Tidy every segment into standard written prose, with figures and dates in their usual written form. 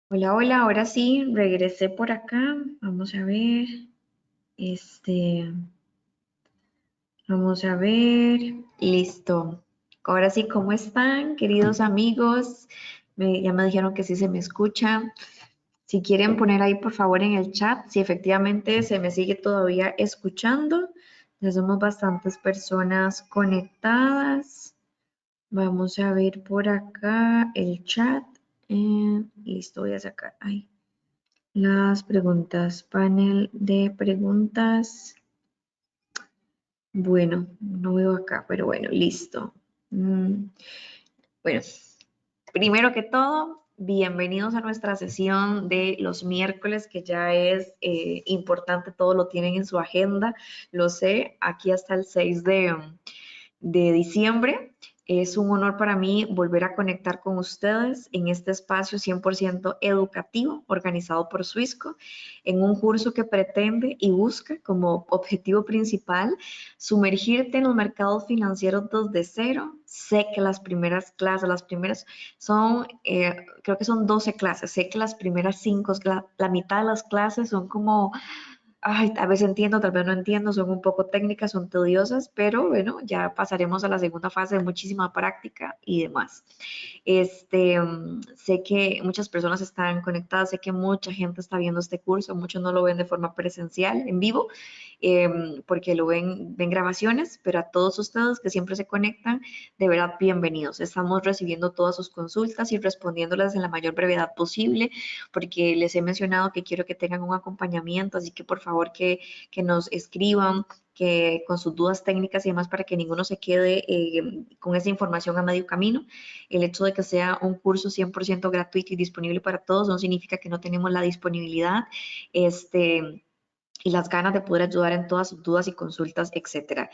Hola, hola, ahora sí, regresé por acá. Vamos a ver, este, vamos a ver, listo. Ahora sí, ¿cómo están, queridos amigos? Ya me dijeron que sí se me escucha. Si quieren poner ahí, por favor, en el chat, si efectivamente se me sigue todavía escuchando. Ya somos bastantes personas conectadas. Vamos a ver por acá el chat. Listo, voy a sacar. Ay. Las preguntas, panel de preguntas. Bueno, no veo acá, pero bueno, listo. Bueno, primero que todo, bienvenidos a nuestra sesión de los miércoles, que ya es importante, todo lo tienen en su agenda, lo sé, aquí hasta el 6 de diciembre. Es un honor para mí volver a conectar con ustedes en este espacio 100% educativo organizado por Swissco, en un curso que pretende y busca como objetivo principal sumergirte en los mercados financieros desde cero. Sé que las primeras clases, las primeras son, creo que son 12 clases, sé que las primeras 5, la mitad de las clases son como ay, a veces entiendo, tal vez no entiendo, son un poco técnicas, son tediosas, pero bueno, ya pasaremos a la segunda fase de muchísima práctica y demás. Sé que muchas personas están conectadas, sé que mucha gente está viendo este curso, muchos no lo ven de forma presencial, en vivo, porque lo ven grabaciones, pero a todos ustedes que siempre se conectan, de verdad, bienvenidos. Estamos recibiendo todas sus consultas y respondiéndolas en la mayor brevedad posible, porque les he mencionado que quiero que tengan un acompañamiento, así que por favor que nos escriban, que con sus dudas técnicas y demás para que ninguno se quede con esa información a medio camino. El hecho de que sea un curso 100% gratuito y disponible para todos no significa que no tenemos la disponibilidad y las ganas de poder ayudar en todas sus dudas y consultas, etcétera.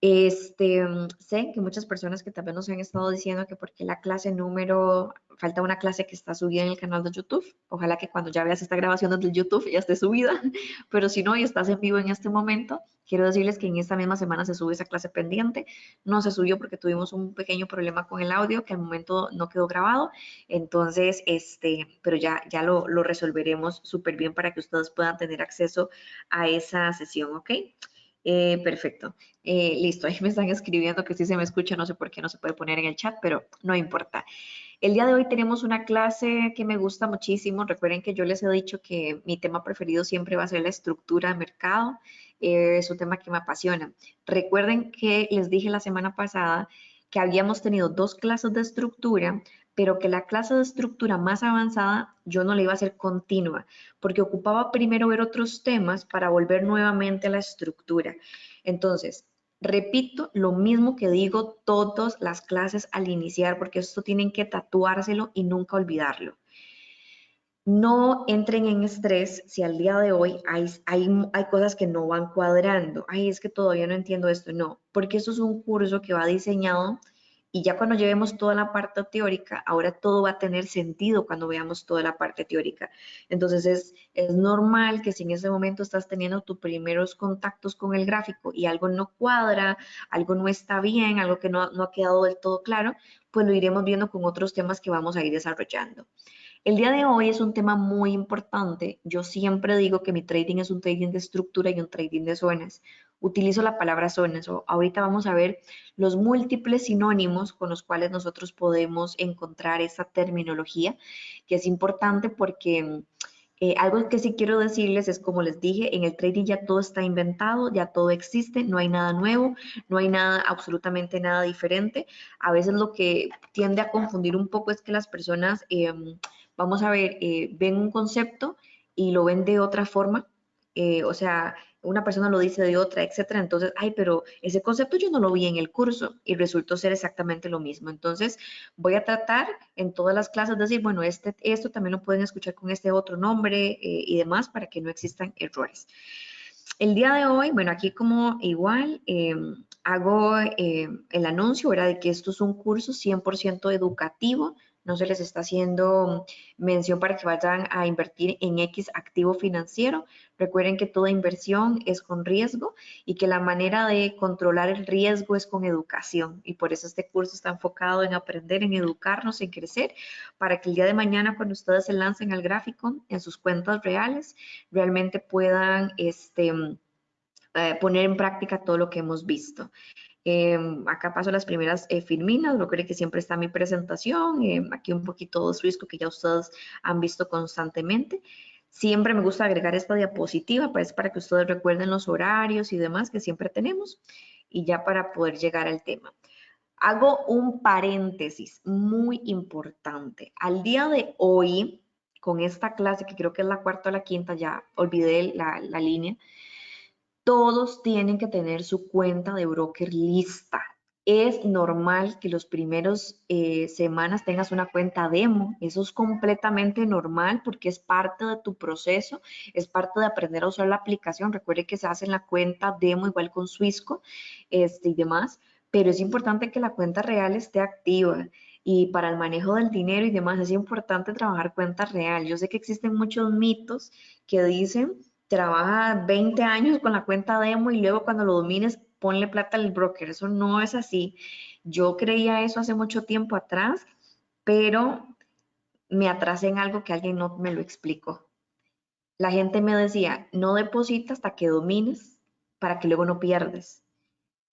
Sé que muchas personas que también nos han estado diciendo que porque la clase número, falta una clase que está subida en el canal de YouTube. Ojalá que cuando ya veas esta grabación desde YouTube ya esté subida, pero si no y estás en vivo en este momento, quiero decirles que en esta misma semana se sube esa clase pendiente. No se subió porque tuvimos un pequeño problema con el audio que al momento no quedó grabado. Entonces, pero ya lo resolveremos súper bien para que ustedes puedan tener acceso a esa sesión, ¿ok? Perfecto. Listo, ahí me están escribiendo que sí se me escucha, no sé por qué no se puede poner en el chat, pero no importa. El día de hoy tenemos una clase que me gusta muchísimo. Recuerden que yo les he dicho que mi tema preferido siempre va a ser la estructura de mercado. Es un tema que me apasiona. Recuerden que les dije la semana pasada que habíamos tenido dos clases de estructura, pero que la clase de estructura más avanzada yo no la iba a hacer continua, porque ocupaba primero ver otros temas para volver nuevamente a la estructura. Entonces, repito lo mismo que digo todas las clases al iniciar, porque esto tienen que tatuárselo y nunca olvidarlo. No entren en estrés si al día de hoy hay cosas que no van cuadrando. Ay, es que todavía no entiendo esto. No, porque eso es un curso que va diseñado y ya cuando llevemos toda la parte teórica, ahora todo va a tener sentido cuando veamos toda la parte teórica. Entonces es normal que si en ese momento estás teniendo tus primeros contactos con el gráfico y algo no cuadra, algo no está bien, algo que no ha quedado del todo claro, pues lo iremos viendo con otros temas que vamos a ir desarrollando. El día de hoy es un tema muy importante. Yo siempre digo que mi trading es un trading de estructura y un trading de zonas. Utilizo la palabra zonas. Ahorita vamos a ver los múltiples sinónimos con los cuales nosotros podemos encontrar esa terminología, que es importante porque algo que sí quiero decirles es, como les dije, en el trading ya todo está inventado, ya todo existe, no hay nada nuevo, no hay nada, absolutamente nada diferente. A veces lo que tiende a confundir un poco es que las personas vamos a ver, ven un concepto y lo ven de otra forma, o sea, una persona lo dice de otra, etcétera. Entonces, ay, pero ese concepto yo no lo vi en el curso y resultó ser exactamente lo mismo. Entonces, voy a tratar en todas las clases de decir, bueno, esto también lo pueden escuchar con este otro nombre y demás para que no existan errores. El día de hoy, bueno, aquí como igual hago el anuncio, ¿verdad? De que esto es un curso 100% educativo, no se les está haciendo mención para que vayan a invertir en X activo financiero. Recuerden que toda inversión es con riesgo y que la manera de controlar el riesgo es con educación. Y por eso este curso está enfocado en aprender, en educarnos, en crecer, para que el día de mañana cuando ustedes se lancen al gráfico en sus cuentas reales, realmente puedan poner en práctica todo lo que hemos visto. Acá paso las primeras filminas, recuerden que siempre está mi presentación, aquí un poquito de Swissco que ya ustedes han visto constantemente. Siempre me gusta agregar esta diapositiva, pues para que ustedes recuerden los horarios y demás que siempre tenemos y ya para poder llegar al tema. Hago un paréntesis muy importante. Al día de hoy, con esta clase que creo que es la cuarta o la quinta, ya olvidé la línea, todos tienen que tener su cuenta de broker lista. Es normal que los primeros semanas tengas una cuenta demo. Eso es completamente normal porque es parte de tu proceso, es parte de aprender a usar la aplicación. Recuerde que se hace en la cuenta demo igual con Swissco y demás, pero es importante que la cuenta real esté activa. Y para el manejo del dinero y demás es importante trabajar cuenta real. Yo sé que existen muchos mitos que dicen trabaja 20 años con la cuenta demo y luego cuando lo domines ponle plata al broker. Eso no es así. Yo creía eso hace mucho tiempo atrás, pero me atrasé en algo que alguien no me lo explicó. La gente me decía, no deposita hasta que domines para que luego no pierdes.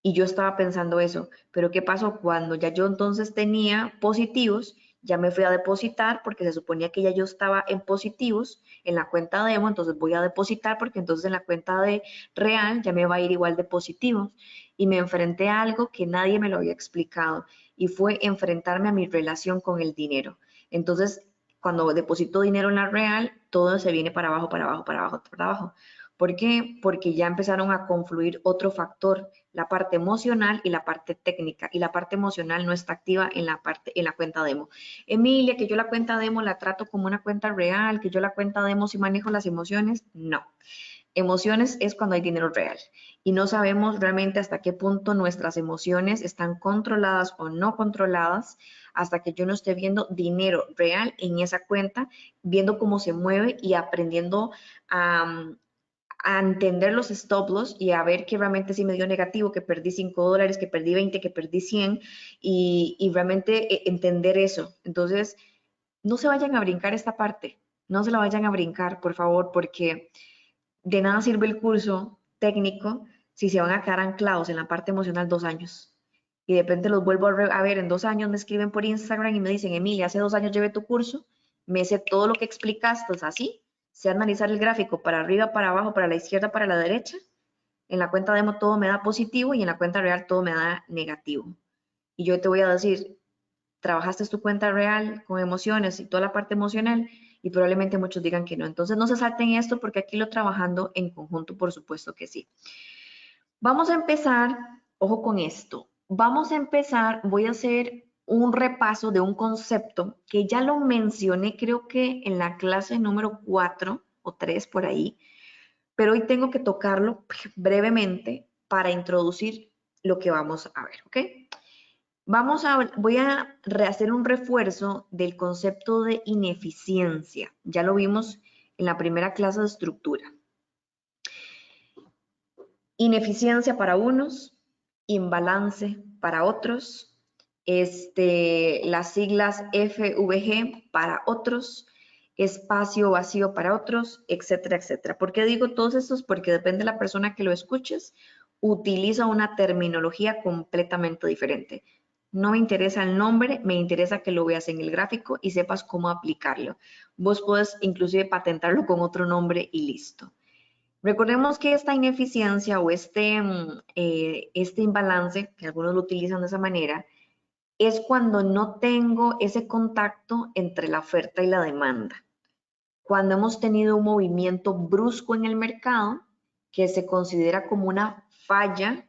Y yo estaba pensando eso, pero ¿qué pasó? Cuando ya yo entonces tenía positivos, ya me fui a depositar porque se suponía que ya yo estaba en positivos en la cuenta demo, entonces voy a depositar porque entonces en la cuenta de real ya me va a ir igual de positivos. Y me enfrenté a algo que nadie me lo había explicado y fue enfrentarme a mi relación con el dinero. Entonces, cuando deposito dinero en la real, todo se viene para abajo, para abajo, para abajo, para abajo. ¿Por qué? Porque ya empezaron a confluir otro factor, la parte emocional y la parte técnica, y la parte emocional no está activa en la cuenta demo. Emilia, que yo la cuenta demo la trato como una cuenta real, que yo la cuenta demo si manejo las emociones, no. Emociones es cuando hay dinero real y no sabemos realmente hasta qué punto nuestras emociones están controladas o no controladas hasta que yo no esté viendo dinero real en esa cuenta, viendo cómo se mueve y aprendiendo a entender los stop loss y a ver que realmente sí me dio negativo, que perdí $5, que perdí 20, que perdí 100 y realmente entender eso. Entonces, no se vayan a brincar esta parte, no se la vayan a brincar, por favor, porque de nada sirve el curso técnico si se van a quedar anclados en la parte emocional 2 años. Y de repente los vuelvo a ver en 2 años, me escriben por Instagram y me dicen, Emilia, hace 2 años llevé tu curso, me sé todo lo que explicaste, así, sé analizar el gráfico para arriba, para abajo, para la izquierda, para la derecha. En la cuenta demo todo me da positivo y en la cuenta real todo me da negativo. Y yo te voy a decir, trabajaste tu cuenta real con emociones y toda la parte emocional y probablemente muchos digan que no. Entonces no se salten esto porque aquí lo trabajando en conjunto, por supuesto que sí. Vamos a empezar, ojo con esto, vamos a empezar, voy a hacer un repaso de un concepto que ya lo mencioné creo que en la clase número 4 o 3 por ahí, pero hoy tengo que tocarlo brevemente para introducir lo que vamos a ver, ¿ok? Voy a hacer un refuerzo del concepto de ineficiencia. Ya lo vimos en la primera clase de estructura. Ineficiencia para unos, imbalance para otros, las siglas FVG para otros, espacio vacío para otros, etcétera, etcétera. ¿Por qué digo todos estos? Porque depende de la persona que lo escuches, utiliza una terminología completamente diferente. No me interesa el nombre, me interesa que lo veas en el gráfico y sepas cómo aplicarlo. Vos puedes inclusive patentarlo con otro nombre y listo. Recordemos que esta ineficiencia o este imbalance, que algunos lo utilizan de esa manera, es cuando no tengo ese contacto entre la oferta y la demanda. Cuando hemos tenido un movimiento brusco en el mercado que se considera como una falla,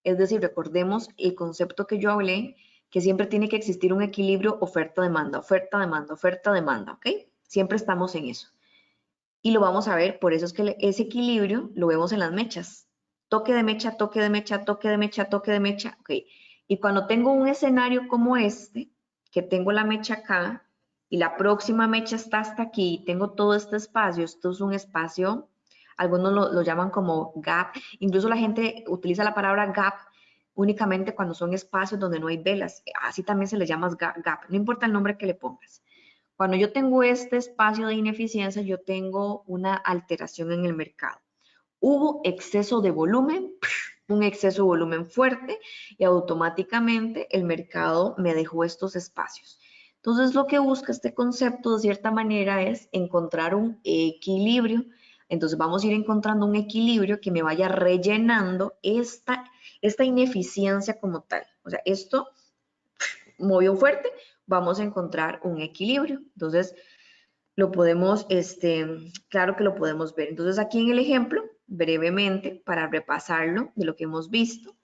es decir, recordemos el concepto que yo hablé, que siempre tiene que existir un equilibrio oferta-demanda, oferta-demanda, oferta-demanda, ¿ok? Siempre estamos en eso. Y lo vamos a ver, por eso es que ese equilibrio lo vemos en las mechas. Toque de mecha, toque de mecha, toque de mecha, toque de mecha, ok. Y cuando tengo un escenario como este, que tengo la mecha acá y la próxima mecha está hasta aquí, tengo todo este espacio, esto es un espacio, algunos lo llaman como gap, incluso la gente utiliza la palabra gap únicamente cuando son espacios donde no hay velas, así también se les llama gap, no importa el nombre que le pongas. Cuando yo tengo este espacio de ineficiencia, yo tengo una alteración en el mercado. Hubo exceso de volumen, un exceso de volumen fuerte y automáticamente el mercado me dejó estos espacios. Entonces lo que busca este concepto de cierta manera es encontrar un equilibrio. Entonces vamos a ir encontrando un equilibrio que me vaya rellenando esta ineficiencia como tal. O sea, esto movió fuerte, vamos a encontrar un equilibrio. Entonces, lo podemos, claro que lo podemos ver. Entonces, aquí en el ejemplo, brevemente, para repasarlo de lo que hemos visto,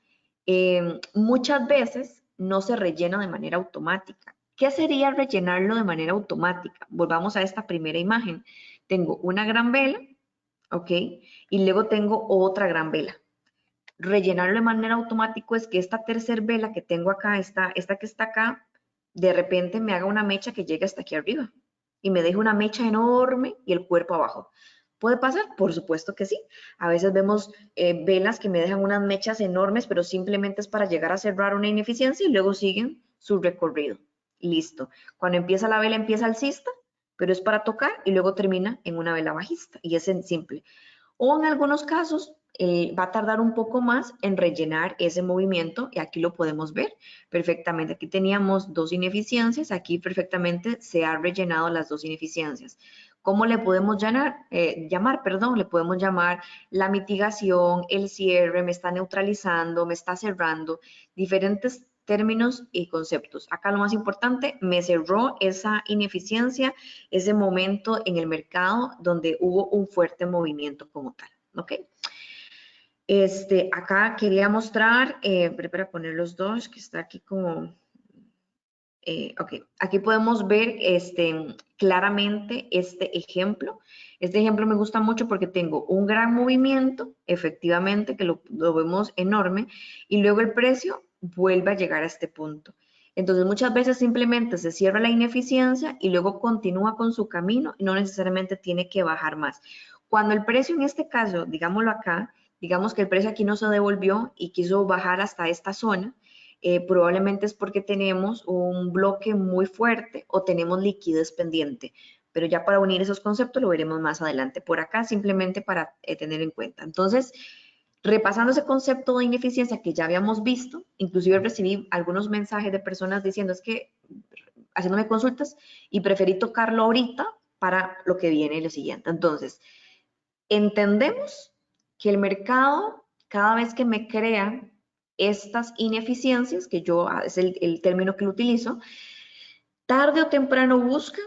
muchas veces no se rellena de manera automática. ¿Qué sería rellenarlo de manera automática? Volvamos a esta primera imagen. Tengo una gran vela, ¿ok? Y luego tengo otra gran vela. Rellenarlo de manera automática es que esta tercera vela que tengo acá, esta que está acá, de repente me haga una mecha que llegue hasta aquí arriba y me deje una mecha enorme y el cuerpo abajo. ¿Puede pasar? Por supuesto que sí. A veces vemos velas que me dejan unas mechas enormes, pero simplemente es para llegar a cerrar una ineficiencia y luego siguen su recorrido. Listo. Cuando empieza la vela empieza alcista, pero es para tocar y luego termina en una vela bajista y es simple. O en algunos casos va a tardar un poco más en rellenar ese movimiento y aquí lo podemos ver perfectamente. Aquí teníamos dos ineficiencias, aquí perfectamente se han rellenado las dos ineficiencias. ¿Cómo le podemos llamar? Le podemos llamar la mitigación, el cierre, me está neutralizando, me está cerrando, diferentes términos y conceptos. Acá lo más importante, me cerró esa ineficiencia, ese momento en el mercado donde hubo un fuerte movimiento como tal, ¿ok? Acá quería mostrar, para poner los dos, que está aquí como, ok, aquí podemos ver claramente este ejemplo. Este ejemplo me gusta mucho porque tengo un gran movimiento, efectivamente, que lo vemos enorme, y luego el precio vuelve a llegar a este punto. Entonces, muchas veces simplemente se cierra la ineficiencia y luego continúa con su camino y no necesariamente tiene que bajar más. Cuando el precio en este caso, digámoslo acá, digamos que el precio aquí no se devolvió y quiso bajar hasta esta zona, probablemente es porque tenemos un bloque muy fuerte o tenemos liquidez pendiente. Pero ya para unir esos conceptos lo veremos más adelante. Por acá simplemente para tener en cuenta. Entonces, repasando ese concepto de ineficiencia que ya habíamos visto, inclusive recibí algunos mensajes de personas diciendo es que haciéndome consultas y preferí tocarlo ahorita para lo que viene y lo siguiente. Entonces, entendemos que el mercado cada vez que me crea estas ineficiencias, que yo es el término que lo utilizo, tarde o temprano busca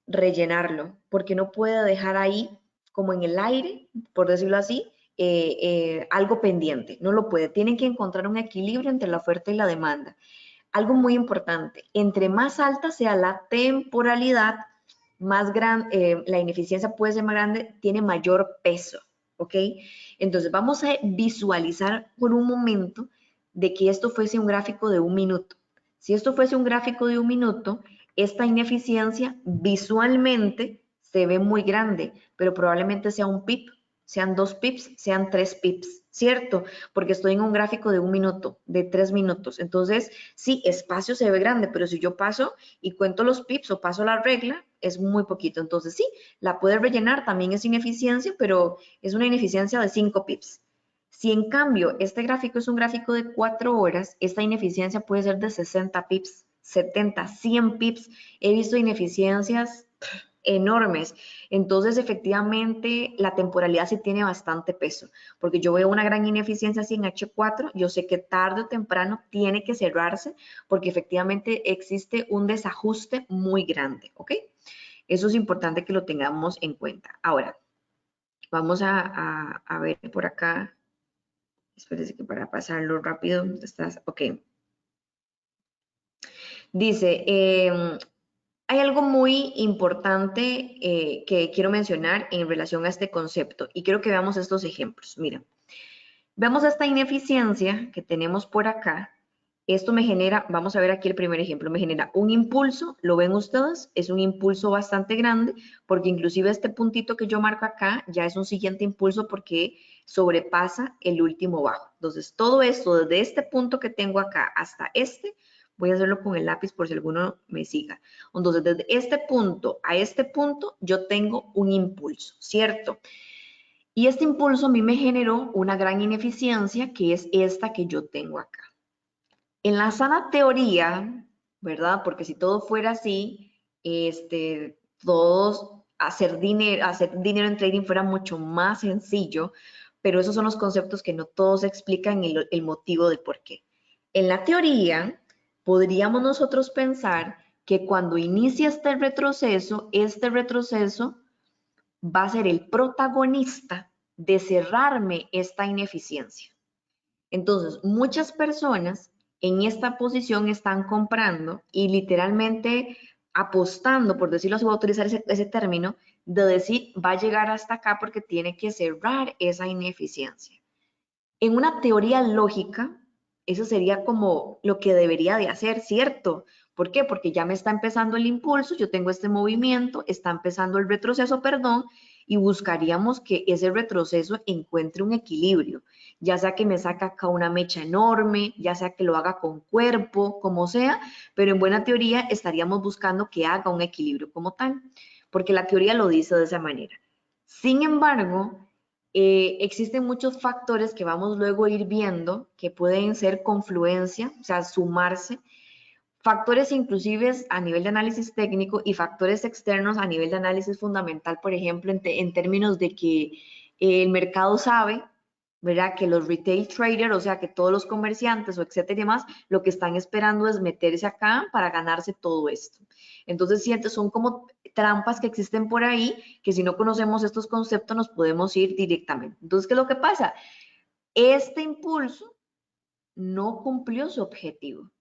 rellenarlo, porque no puede dejar ahí como en el aire, por decirlo así, algo pendiente, no lo puede. Tienen que encontrar un equilibrio entre la oferta y la demanda. Algo muy importante, entre más alta sea la temporalidad, más grande, la ineficiencia puede ser más grande, tiene mayor peso, ¿ok? Entonces vamos a visualizar por un momento de que esto fuese un gráfico de un minuto. Si esto fuese un gráfico de un minuto, esta ineficiencia visualmente se ve muy grande, pero probablemente sea un pip, sean 2 pips, sean 3 pips, ¿cierto? Porque estoy en un gráfico de un minuto, de 3 minutos. Entonces, sí, espacio se ve grande, pero si yo paso y cuento los pips o paso la regla, es muy poquito. Entonces, sí, la puedes rellenar, también es ineficiencia, pero es una ineficiencia de 5 pips. Si en cambio este gráfico es un gráfico de 4 horas, esta ineficiencia puede ser de 60 pips, 70, 100 pips. He visto ineficiencias enormes. Entonces, efectivamente, la temporalidad sí tiene bastante peso, porque yo veo una gran ineficiencia así en H4, yo sé que tarde o temprano tiene que cerrarse, porque efectivamente existe un desajuste muy grande, ¿ok? Eso es importante que lo tengamos en cuenta. Ahora, vamos a ver por acá. Espérese que para pasarlo rápido, estás, ok. Dice, hay algo muy importante que quiero mencionar en relación a este concepto y quiero que veamos estos ejemplos. Mira, vemos esta ineficiencia que tenemos por acá. Esto me genera, vamos a ver aquí el primer ejemplo, me genera un impulso, ¿lo ven ustedes? Es un impulso bastante grande, porque inclusive este puntito que yo marco acá ya es un siguiente impulso porque sobrepasa el último bajo. Entonces, todo esto, desde este punto que tengo acá hasta este, voy a hacerlo con el lápiz por si alguno me siga. Entonces, desde este punto a este punto, yo tengo un impulso, ¿cierto? Y este impulso a mí me generó una gran ineficiencia, que es esta que yo tengo acá. En la sana teoría, ¿verdad? Porque si todo fuera así, todos hacer dinero en trading fuera mucho más sencillo, pero esos son los conceptos que no todos explican el motivo del por qué. En la teoría, podríamos nosotros pensar que cuando inicia este retroceso va a ser el protagonista de cerrarme esta ineficiencia. Entonces, muchas personas en esta posición están comprando y literalmente apostando, por decirlo así, voy a utilizar ese término, de decir va a llegar hasta acá porque tiene que cerrar esa ineficiencia. En una teoría lógica, eso sería como lo que debería de hacer, ¿cierto? ¿Por qué? Porque ya me está empezando el impulso, yo tengo este movimiento, está empezando el retroceso, perdón, y buscaríamos que ese retroceso encuentre un equilibrio, ya sea que me saque acá una mecha enorme, ya sea que lo haga con cuerpo, como sea, pero en buena teoría estaríamos buscando que haga un equilibrio como tal, porque la teoría lo dice de esa manera. Sin embargo, existen muchos factores que vamos luego a ir viendo que pueden ser confluencia, o sea, sumarse, factores inclusive a nivel de análisis técnico y factores externos a nivel de análisis fundamental, por ejemplo, en términos de que el mercado sabe, ¿verdad? Que los retail traders, o sea, que todos los comerciantes o etcétera y demás, lo que están esperando es meterse acá para ganarse todo esto. Entonces, son como trampas que existen por ahí, que si no conocemos estos conceptos nos podemos ir directamente. Entonces, ¿qué es lo que pasa? Este impulso no cumplió su objetivo.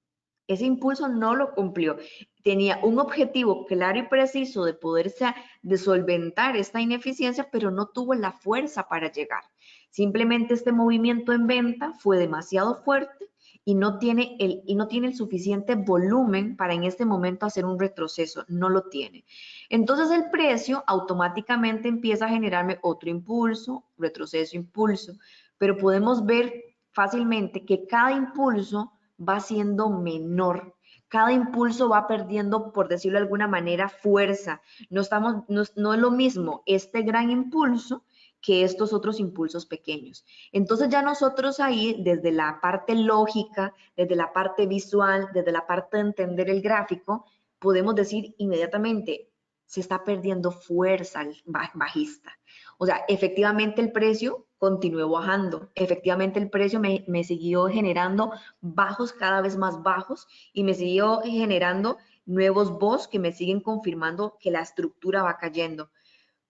Ese impulso no lo cumplió. Tenía un objetivo claro y preciso de poderse de solventar esta ineficiencia, pero no tuvo la fuerza para llegar. Simplemente este movimiento en venta fue demasiado fuerte y no tiene el suficiente volumen para en este momento hacer un retroceso, no lo tiene. Entonces el precio automáticamente empieza a generarme otro impulso, retroceso, impulso, pero podemos ver fácilmente que cada impulso va siendo menor. Cada impulso va perdiendo, por decirlo de alguna manera, fuerza. No es lo mismo este gran impulso que estos otros impulsos pequeños. Entonces ya nosotros ahí, desde la parte lógica, desde la parte visual, desde la parte de entender el gráfico, podemos decir inmediatamente, se está perdiendo fuerza bajista. O sea, efectivamente el precio continuó bajando. Efectivamente el precio me siguió generando bajos cada vez más bajos y me siguió generando nuevos BOS que me siguen confirmando que la estructura va cayendo.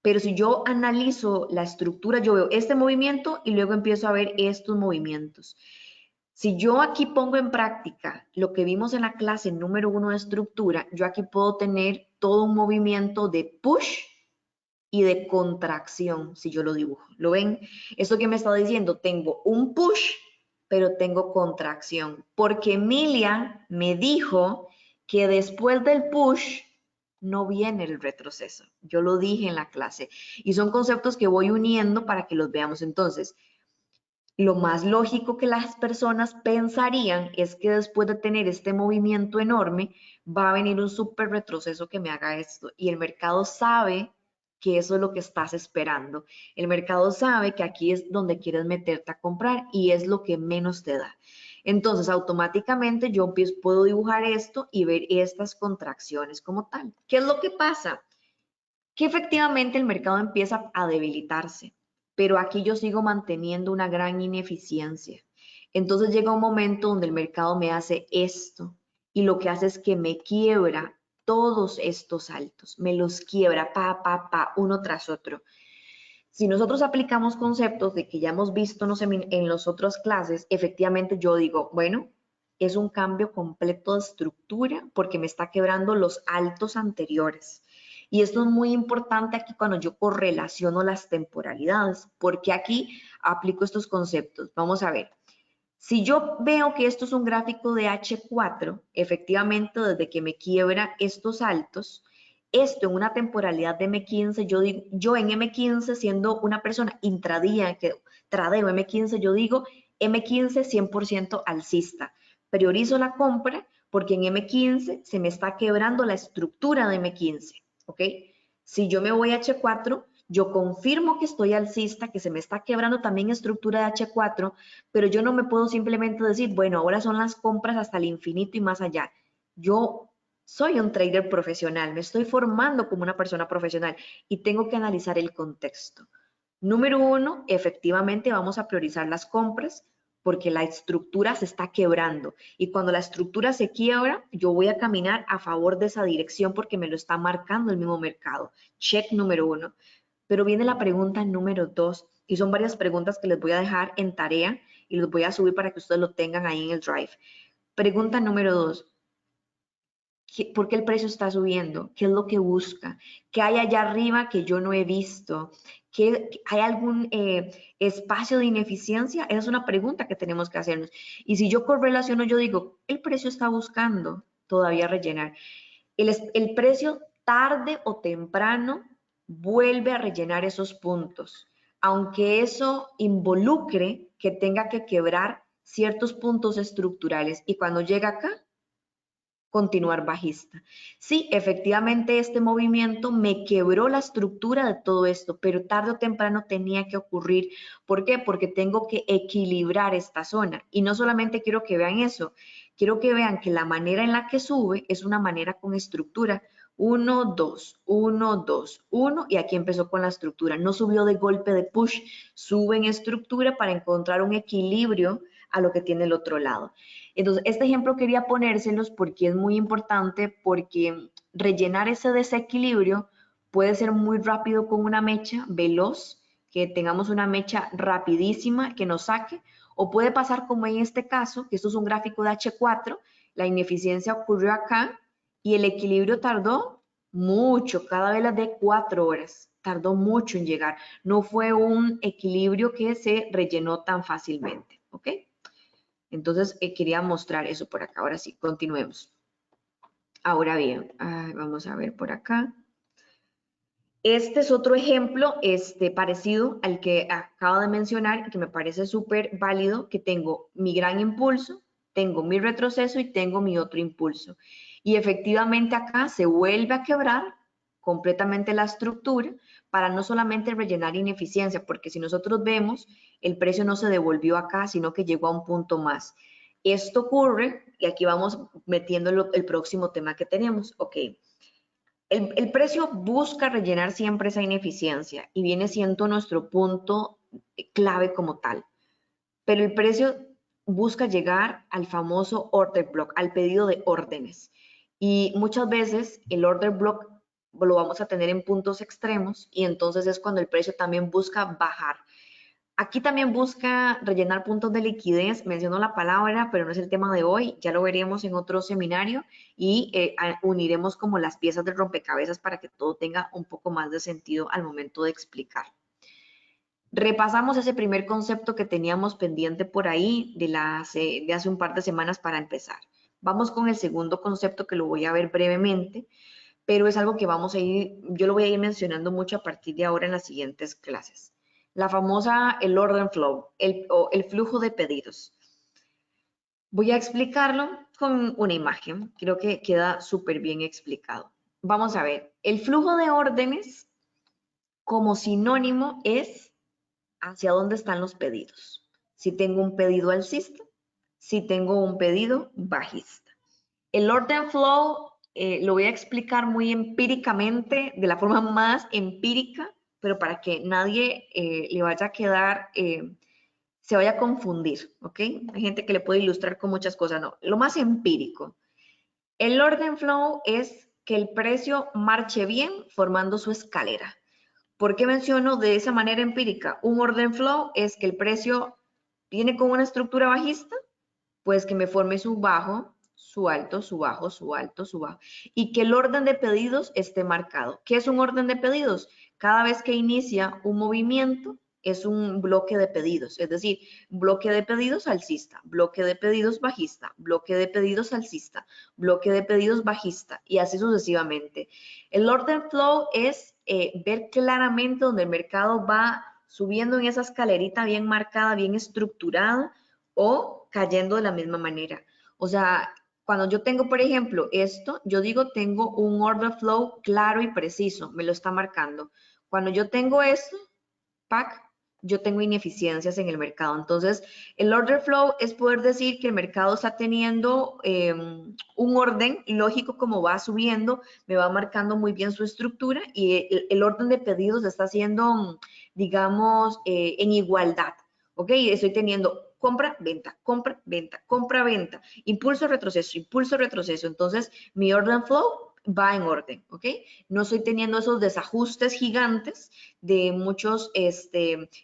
Pero si yo analizo la estructura, yo veo este movimiento y luego empiezo a ver estos movimientos. Si yo aquí pongo en práctica lo que vimos en la clase número 1 de estructura, yo aquí puedo tener todo un movimiento de push y de contracción, si yo lo dibujo. ¿Lo ven? Esto que me está diciendo, tengo un push, pero tengo contracción, porque Emilia me dijo que después del push no viene el retroceso. Yo lo dije en la clase y son conceptos que voy uniendo para que los veamos. Entonces, lo más lógico que las personas pensarían es que después de tener este movimiento enorme, va a venir un súper retroceso que me haga esto. Y el mercado sabe que eso es lo que estás esperando. El mercado sabe que aquí es donde quieres meterte a comprar y es lo que menos te da. Entonces, automáticamente yo puedo dibujar esto y ver estas contracciones como tal. ¿Qué es lo que pasa? Que efectivamente el mercado empieza a debilitarse, pero aquí yo sigo manteniendo una gran ineficiencia. Entonces llega un momento donde el mercado me hace esto y lo que hace es que me quiebra todos estos altos, me los quiebra uno tras otro. Si nosotros aplicamos conceptos de que ya hemos visto en las otras clases, efectivamente yo digo, bueno, es un cambio completo de estructura porque me está quebrando los altos anteriores. Y esto es muy importante aquí cuando yo correlaciono las temporalidades, porque aquí aplico estos conceptos. Vamos a ver. Si yo veo que esto es un gráfico de H4, efectivamente desde que me quiebra estos altos, esto en una temporalidad de M15, yo en M15 siendo una persona intradía, que tradeo M15, yo digo M15 100% alcista. Priorizo la compra porque en M15 se me está quebrando la estructura de M15, ¿ok? Si yo me voy a H4, yo confirmo que estoy alcista, que se me está quebrando también estructura de H4, pero yo no me puedo simplemente decir, bueno, ahora son las compras hasta el infinito y más allá. Yo soy un trader profesional, me estoy formando como una persona profesional y tengo que analizar el contexto. Número uno, efectivamente vamos a priorizar las compras porque la estructura se está quebrando y cuando la estructura se quiebra, yo voy a caminar a favor de esa dirección porque me lo está marcando el mismo mercado. Check número uno. Pero viene la pregunta número 2 y son varias preguntas que les voy a dejar en tarea y los voy a subir para que ustedes lo tengan ahí en el Drive. Pregunta número 2. ¿Por qué el precio está subiendo? ¿Qué es lo que busca? ¿Qué hay allá arriba que yo no he visto? ¿Hay algún espacio de ineficiencia? Esa es una pregunta que tenemos que hacernos. Y si yo correlaciono, yo digo, el precio está buscando todavía rellenar. El precio tarde o temprano vuelve a rellenar esos puntos, aunque eso involucre que tenga que quebrar ciertos puntos estructurales. Y cuando llega acá, continuar bajista. Sí, efectivamente este movimiento me quebró la estructura de todo esto, pero tarde o temprano tenía que ocurrir. ¿Por qué? Porque tengo que equilibrar esta zona. Y no solamente quiero que vean eso, quiero que vean que la manera en la que sube es una manera con estructura. 1, 2, 1, 2, 1 y aquí empezó con la estructura. No subió de golpe de push, sube en estructura para encontrar un equilibrio a lo que tiene el otro lado. Entonces, este ejemplo quería ponérselos porque es muy importante, porque rellenar ese desequilibrio puede ser muy rápido con una mecha veloz, que tengamos una mecha rapidísima que nos saque, o puede pasar como en este caso, que esto es un gráfico de H4, la ineficiencia ocurrió acá y el equilibrio tardó mucho, cada vez las de 4 horas, tardó mucho en llegar. No fue un equilibrio que se rellenó tan fácilmente, ¿ok? Entonces, quería mostrar eso por acá. Ahora sí, continuemos. Ahora bien, vamos a ver por acá. Este es otro ejemplo parecido al que acabo de mencionar, que me parece súper válido, que tengo mi gran impulso, tengo mi retroceso y tengo mi otro impulso. Y efectivamente acá se vuelve a quebrar completamente la estructura para no solamente rellenar ineficiencia, porque si nosotros vemos, el precio no se devolvió acá, sino que llegó a un punto más. Esto ocurre, y aquí vamos metiendo el próximo tema que tenemos. Ok, el precio busca rellenar siempre esa ineficiencia y viene siendo nuestro punto clave como tal. Pero el precio busca llegar al famoso order block, al pedido de órdenes. Y muchas veces el order block lo vamos a tener en puntos extremos y entonces es cuando el precio también busca bajar. Aquí también busca rellenar puntos de liquidez, menciono la palabra, pero no es el tema de hoy, ya lo veríamos en otro seminario y uniremos como las piezas del rompecabezas para que todo tenga un poco más de sentido al momento de explicar. Repasamos ese primer concepto que teníamos pendiente por ahí de hace un par de semanas para empezar. Vamos con el segundo concepto que lo voy a ver brevemente, pero es algo que yo lo voy a ir mencionando mucho a partir de ahora en las siguientes clases. El order flow, el flujo de pedidos. Voy a explicarlo con una imagen, creo que queda súper bien explicado. Vamos a ver, el flujo de órdenes como sinónimo es hacia dónde están los pedidos. Si tengo un pedido alcista, si tengo un pedido bajista. El order flow lo voy a explicar muy empíricamente, de la forma más empírica, pero para que nadie le vaya a quedar, se vaya a confundir, ¿ok? Hay gente que le puede ilustrar con muchas cosas, no. Lo más empírico. El order flow es que el precio marche bien formando su escalera. ¿Por qué menciono de esa manera empírica? Un order flow es que el precio viene con una estructura bajista, pues que me forme su bajo, su alto, su bajo, su alto, su bajo. Y que el orden de pedidos esté marcado. ¿Qué es un orden de pedidos? Cada vez que inicia un movimiento, es un bloque de pedidos, es decir, bloque de pedidos alcista, bloque de pedidos bajista, bloque de pedidos alcista, bloque de pedidos bajista y así sucesivamente. El order flow es ver claramente donde el mercado va subiendo en esa escalerita bien marcada, bien estructurada o cayendo de la misma manera. O sea, cuando yo tengo, por ejemplo, esto, yo digo tengo un order flow claro y preciso, me lo está marcando. Cuando yo tengo esto, pack, yo tengo ineficiencias en el mercado. Entonces, el order flow es poder decir que el mercado está teniendo un orden lógico como va subiendo, me va marcando muy bien su estructura y el orden de pedidos está haciendo, digamos, en igualdad. ¿Ok? Estoy teniendo compra, venta, compra, venta, compra, venta, impulso, retroceso. Entonces, mi order flow va en orden, ¿ok? No estoy teniendo esos desajustes gigantes de muchos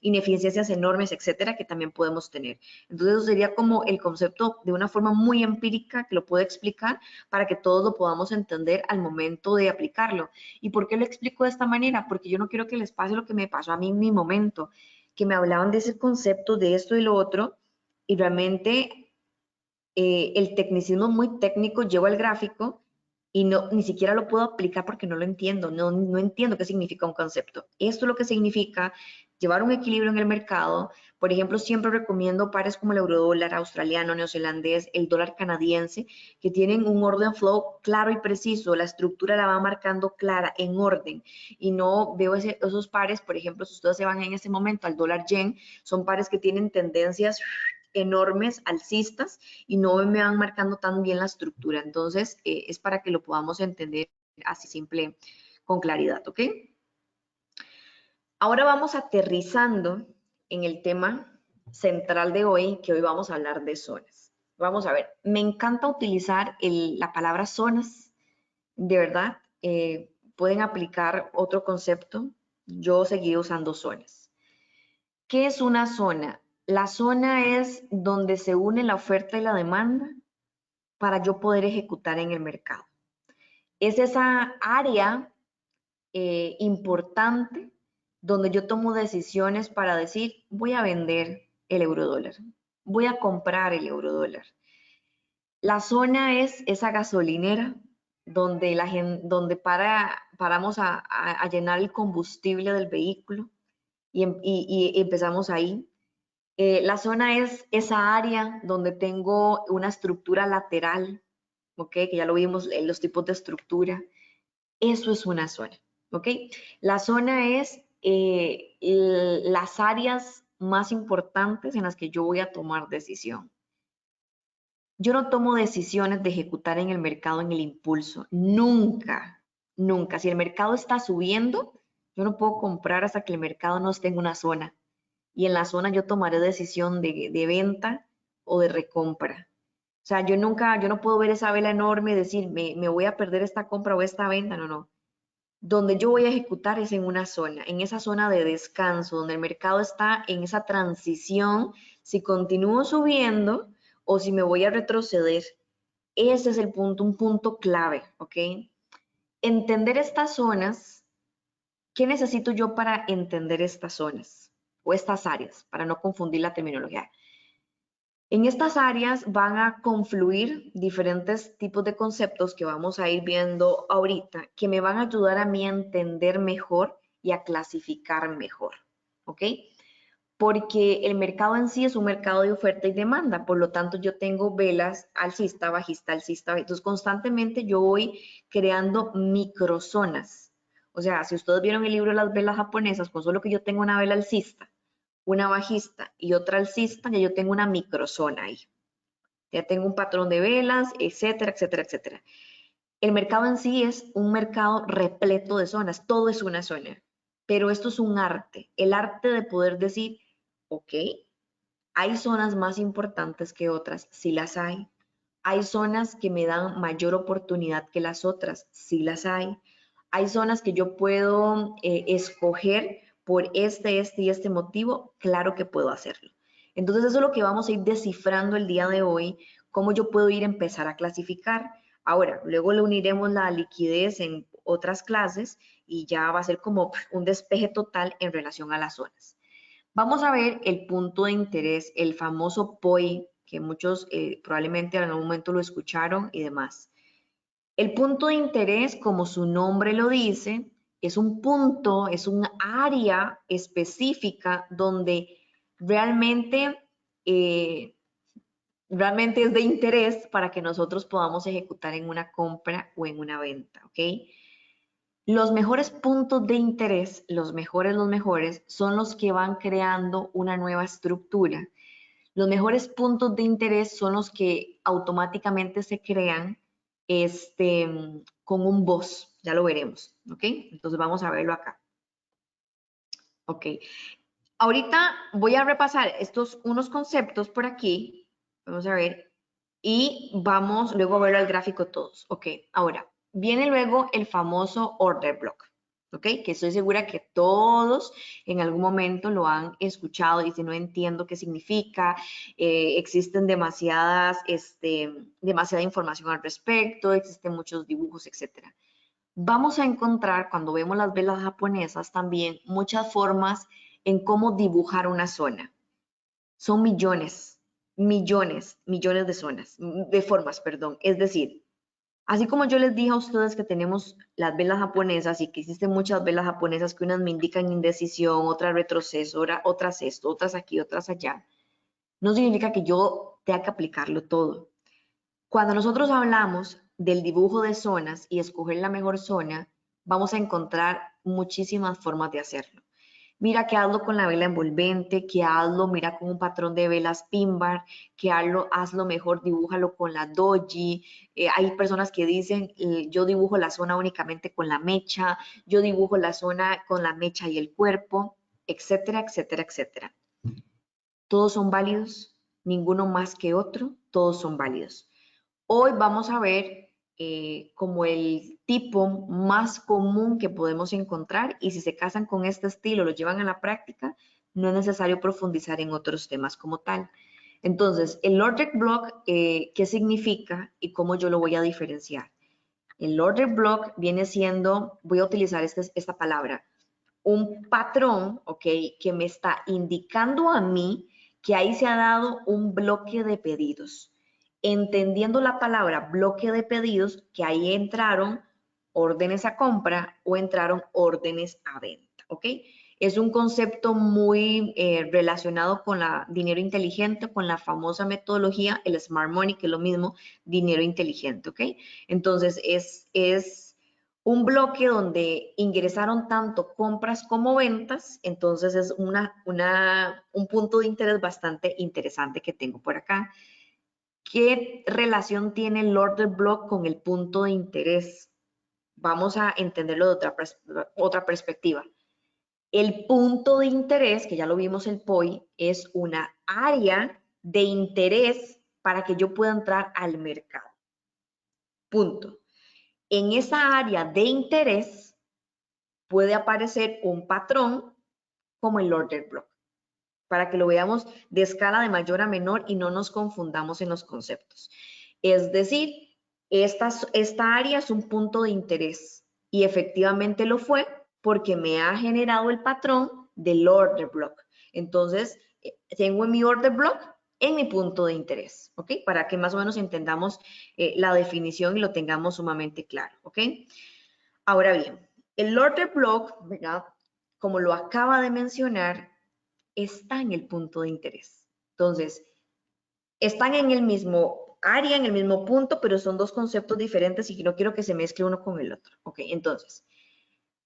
ineficiencias enormes, etcétera, que también podemos tener. Entonces, eso sería como el concepto de una forma muy empírica que lo puedo explicar para que todos lo podamos entender al momento de aplicarlo. ¿Y por qué lo explico de esta manera? Porque yo no quiero que les pase lo que me pasó a mí en mi momento, que me hablaban de ese concepto, de esto y lo otro, y realmente el tecnicismo muy técnico, llego al gráfico y no, ni siquiera lo puedo aplicar porque no lo entiendo, no entiendo qué significa un concepto. Esto es lo que significa llevar un equilibrio en el mercado. Por ejemplo, siempre recomiendo pares como el eurodólar australiano, neozelandés, el dólar canadiense, que tienen un orden flow claro y preciso, la estructura la va marcando clara, en orden, y no veo esos pares, por ejemplo, si ustedes se van en ese momento al dólar yen, son pares que tienen tendencias enormes alcistas y no me van marcando tan bien la estructura. Entonces, es para que lo podamos entender así simple, con claridad, ¿ok? Ahora vamos aterrizando en el tema central de hoy, que hoy vamos a hablar de zonas. Vamos a ver, me encanta utilizar la palabra zonas, de verdad, pueden aplicar otro concepto, yo seguiré usando zonas. ¿Qué es una zona? La zona es donde se une la oferta y la demanda para yo poder ejecutar en el mercado. Es esa área importante donde yo tomo decisiones para decir, voy a vender el eurodólar, voy a comprar el eurodólar. La zona es esa gasolinera donde, donde paramos a llenar el combustible del vehículo y empezamos ahí. La zona es esa área donde tengo una estructura lateral, ¿ok? Que ya lo vimos en los tipos de estructura. Eso es una zona, ¿ok? La zona es las áreas más importantes en las que yo voy a tomar decisión. Yo no tomo decisiones de ejecutar en el mercado en el impulso, nunca, nunca. Si el mercado está subiendo, yo no puedo comprar hasta que el mercado no esté en una zona. Y en la zona yo tomaré decisión de venta o de recompra. O sea, yo no puedo ver esa vela enorme y decir, me voy a perder esta compra o esta venta, no, no. Donde yo voy a ejecutar es en una zona, en esa zona de descanso, donde el mercado está en esa transición, si continúo subiendo o si me voy a retroceder. Ese es el punto, un punto clave, ¿ok? Entender estas zonas, ¿qué necesito yo para entender estas zonas o estas áreas, para no confundir la terminología? En estas áreas van a confluir diferentes tipos de conceptos que vamos a ir viendo ahorita, que me van a ayudar a mí a entender mejor y a clasificar mejor, ¿ok? Porque el mercado en sí es un mercado de oferta y demanda, por lo tanto yo tengo velas alcista, bajista, alcista, entonces constantemente yo voy creando microzonas. O sea, si ustedes vieron el libro de las velas japonesas, con solo que yo tengo una vela alcista, una bajista y otra alcista, ya yo tengo una microzona ahí. Ya tengo un patrón de velas, etcétera, etcétera, etcétera. El mercado en sí es un mercado repleto de zonas, todo es una zona, pero esto es un arte, el arte de poder decir, ok, hay zonas más importantes que otras, sí las hay. Hay zonas que me dan mayor oportunidad que las otras, sí las hay. Hay zonas que yo puedo escoger por y este motivo, claro que puedo hacerlo. Entonces eso es lo que vamos a ir descifrando el día de hoy, cómo yo puedo ir a empezar a clasificar. Ahora, luego le uniremos la liquidez en otras clases y ya va a ser como un despeje total en relación a las zonas. Vamos a ver el punto de interés, el famoso POI, que muchos probablemente en algún momento lo escucharon y demás. El punto de interés, como su nombre lo dice, es un punto, es un área específica donde realmente, realmente es de interés para que nosotros podamos ejecutar en una compra o en una venta, ¿ok? Los mejores puntos de interés, los mejores, son los que van creando una nueva estructura. Los mejores puntos de interés son los que automáticamente se crean con un boss, ya lo veremos, ¿ok? Entonces vamos a verlo acá. Ok, ahorita voy a repasar estos unos conceptos por aquí, vamos a ver, y vamos luego a ver el gráfico todos. Ok, ahora, viene luego el famoso order block. ¿Ok? Que estoy segura que todos en algún momento lo han escuchado y si no entiendo qué significa, existen demasiada información al respecto, existen muchos dibujos, etcétera. Vamos a encontrar, cuando vemos las velas japonesas, también muchas formas en cómo dibujar una zona. Son millones, millones de zonas, de formas, perdón. Es decir, así como yo les dije a ustedes que tenemos las velas japonesas y que existen muchas velas japonesas que unas me indican indecisión, otras retroceso, otras esto, otras aquí, otras allá, no significa que yo tenga que aplicarlo todo. Cuando nosotros hablamos del dibujo de zonas y escoger la mejor zona, vamos a encontrar muchísimas formas de hacerlo. Mira que hazlo con la vela envolvente, que hazlo, mira con un patrón de velas pin bar, que hazlo mejor, dibújalo con la doji. Hay personas que dicen, yo dibujo la zona únicamente con la mecha, yo dibujo la zona con la mecha y el cuerpo, etcétera, etcétera, etcétera. Todos son válidos, ninguno más que otro, todos son válidos. Hoy vamos a ver como el tipo más común que podemos encontrar y si se casan con este estilo, lo llevan a la práctica, no es necesario profundizar en otros temas como tal. Entonces, el order block, ¿qué significa y cómo yo lo voy a diferenciar? El order block viene siendo, voy a utilizar esta palabra, un patrón, ¿ok? Que me está indicando a mí que ahí se ha dado un bloque de pedidos. Entendiendo la palabra bloque de pedidos, que ahí entraron órdenes a compra o entraron órdenes a venta, ¿ok? Es un concepto muy relacionado con la dinero inteligente, con la famosa metodología, el Smart Money, que es lo mismo, dinero inteligente, ¿ok? Entonces, es un bloque donde ingresaron tanto compras como ventas, entonces es un punto de interés bastante interesante que tengo por acá. ¿Qué relación tiene el order block con el punto de interés? Vamos a entenderlo de otra perspectiva. El punto de interés, que ya lo vimos el POI, es una área de interés para que yo pueda entrar al mercado. Punto. En esa área de interés puede aparecer un patrón como el order block, para que lo veamos de escala de mayor a menor y no nos confundamos en los conceptos. Es decir, esta área es un punto de interés y efectivamente lo fue porque me ha generado el patrón del order block. Entonces, tengo en mi order block en mi punto de interés, ¿ok? Para que más o menos entendamos la definición y lo tengamos sumamente claro, ¿ok? Ahora bien, el order block, ¿verdad? Como lo acaba de mencionar, está en el punto de interés. Entonces, están en el mismo área, en el mismo punto, pero son dos conceptos diferentes y no quiero que se mezcle uno con el otro. Ok, entonces,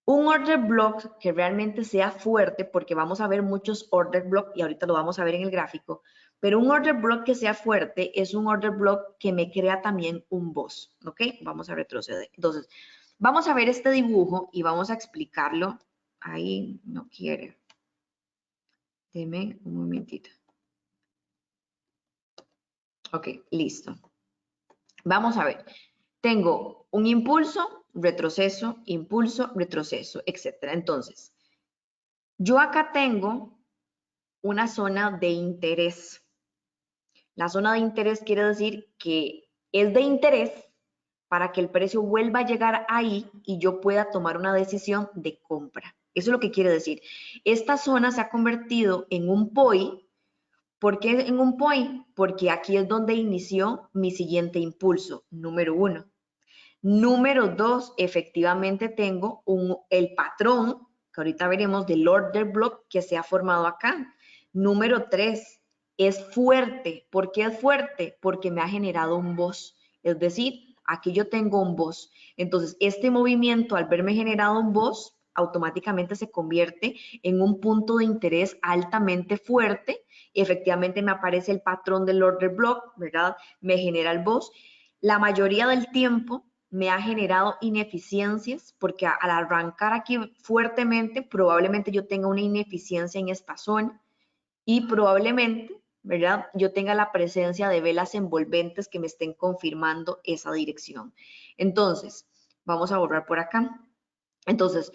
un order block que realmente sea fuerte, porque vamos a ver muchos order block y ahorita lo vamos a ver en el gráfico, pero un order block que sea fuerte es un order block que me crea también un boss. Ok, vamos a retroceder. Entonces, vamos a ver este dibujo y vamos a explicarlo. Ahí no quiere. Deme un momentito. Ok, listo. Vamos a ver. Tengo un impulso, retroceso, etc. Entonces, yo acá tengo una zona de interés. La zona de interés quiere decir que es de interés para que el precio vuelva a llegar ahí y yo pueda tomar una decisión de compra. Eso es lo que quiere decir. Esta zona se ha convertido en un POI. ¿Por qué en un POI? Porque aquí es donde inició mi siguiente impulso, número 1. Número 2, efectivamente tengo el patrón, que ahorita veremos, del order block que se ha formado acá. Número 3, es fuerte. ¿Por qué es fuerte? Porque me ha generado un BOS. Es decir, aquí yo tengo un BOS. Entonces, este movimiento, al verme generado un BOS, automáticamente se convierte en un punto de interés altamente fuerte. Efectivamente me aparece el patrón del order block, ¿verdad? Me genera el BOS. La mayoría del tiempo me ha generado ineficiencias porque al arrancar aquí fuertemente, probablemente yo tenga una ineficiencia en esta zona y probablemente, ¿verdad? Yo tenga la presencia de velas envolventes que me estén confirmando esa dirección. Entonces, vamos a borrar por acá. Entonces,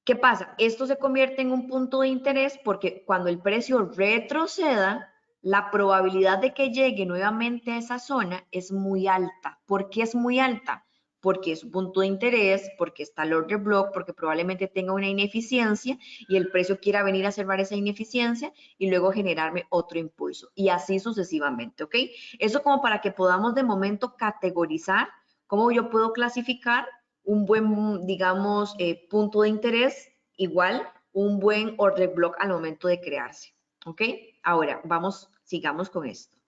¿qué pasa? Esto se convierte en un punto de interés porque cuando el precio retroceda, la probabilidad de que llegue nuevamente a esa zona es muy alta. ¿Por qué es muy alta? Porque es un punto de interés, porque está el order block, porque probablemente tenga una ineficiencia y el precio quiera venir a cerrar esa ineficiencia y luego generarme otro impulso. Y así sucesivamente, ¿ok? Eso como para que podamos de momento categorizar cómo yo puedo clasificar un buen, digamos, punto de interés igual un buen order block al momento de crearse. ¿Ok? Ahora, sigamos con esto.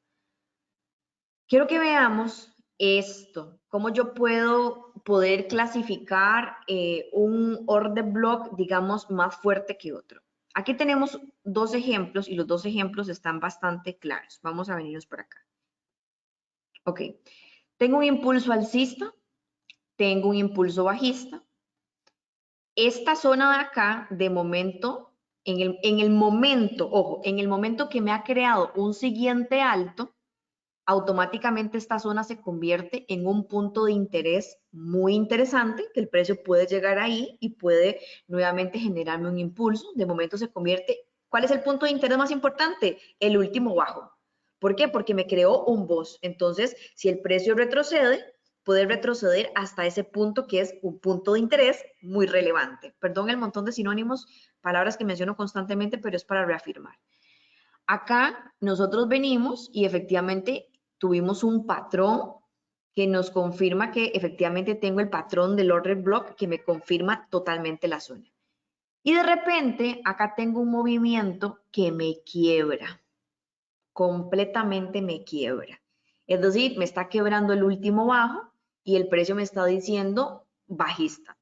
Quiero que veamos esto, cómo yo puedo poder clasificar un order block, digamos, más fuerte que otro. Aquí tenemos dos ejemplos y los dos ejemplos están bastante claros. Vamos a venirnos por acá. Ok, tengo un impulso alcista, tengo un impulso bajista. Esta zona de acá, de momento, en el momento, ojo, en el momento que me ha creado un siguiente alto, automáticamente esta zona se convierte en un punto de interés muy interesante, que el precio puede llegar ahí y puede nuevamente generarme un impulso. De momento se convierte, ¿cuál es el punto de interés más importante? El último bajo. ¿Por qué? Porque me creó un BOS. Entonces, si el precio retrocede, puede retroceder hasta ese punto que es un punto de interés muy relevante. Perdón el montón de sinónimos, palabras que menciono constantemente, pero es para reafirmar. Acá nosotros venimos y efectivamente tuvimos un patrón que nos confirma que efectivamente tengo el patrón del order block que me confirma totalmente la zona. Y de repente acá tengo un movimiento que me quiebra, completamente me quiebra. Es decir, me está quebrando el último bajo y el precio me está diciendo bajista.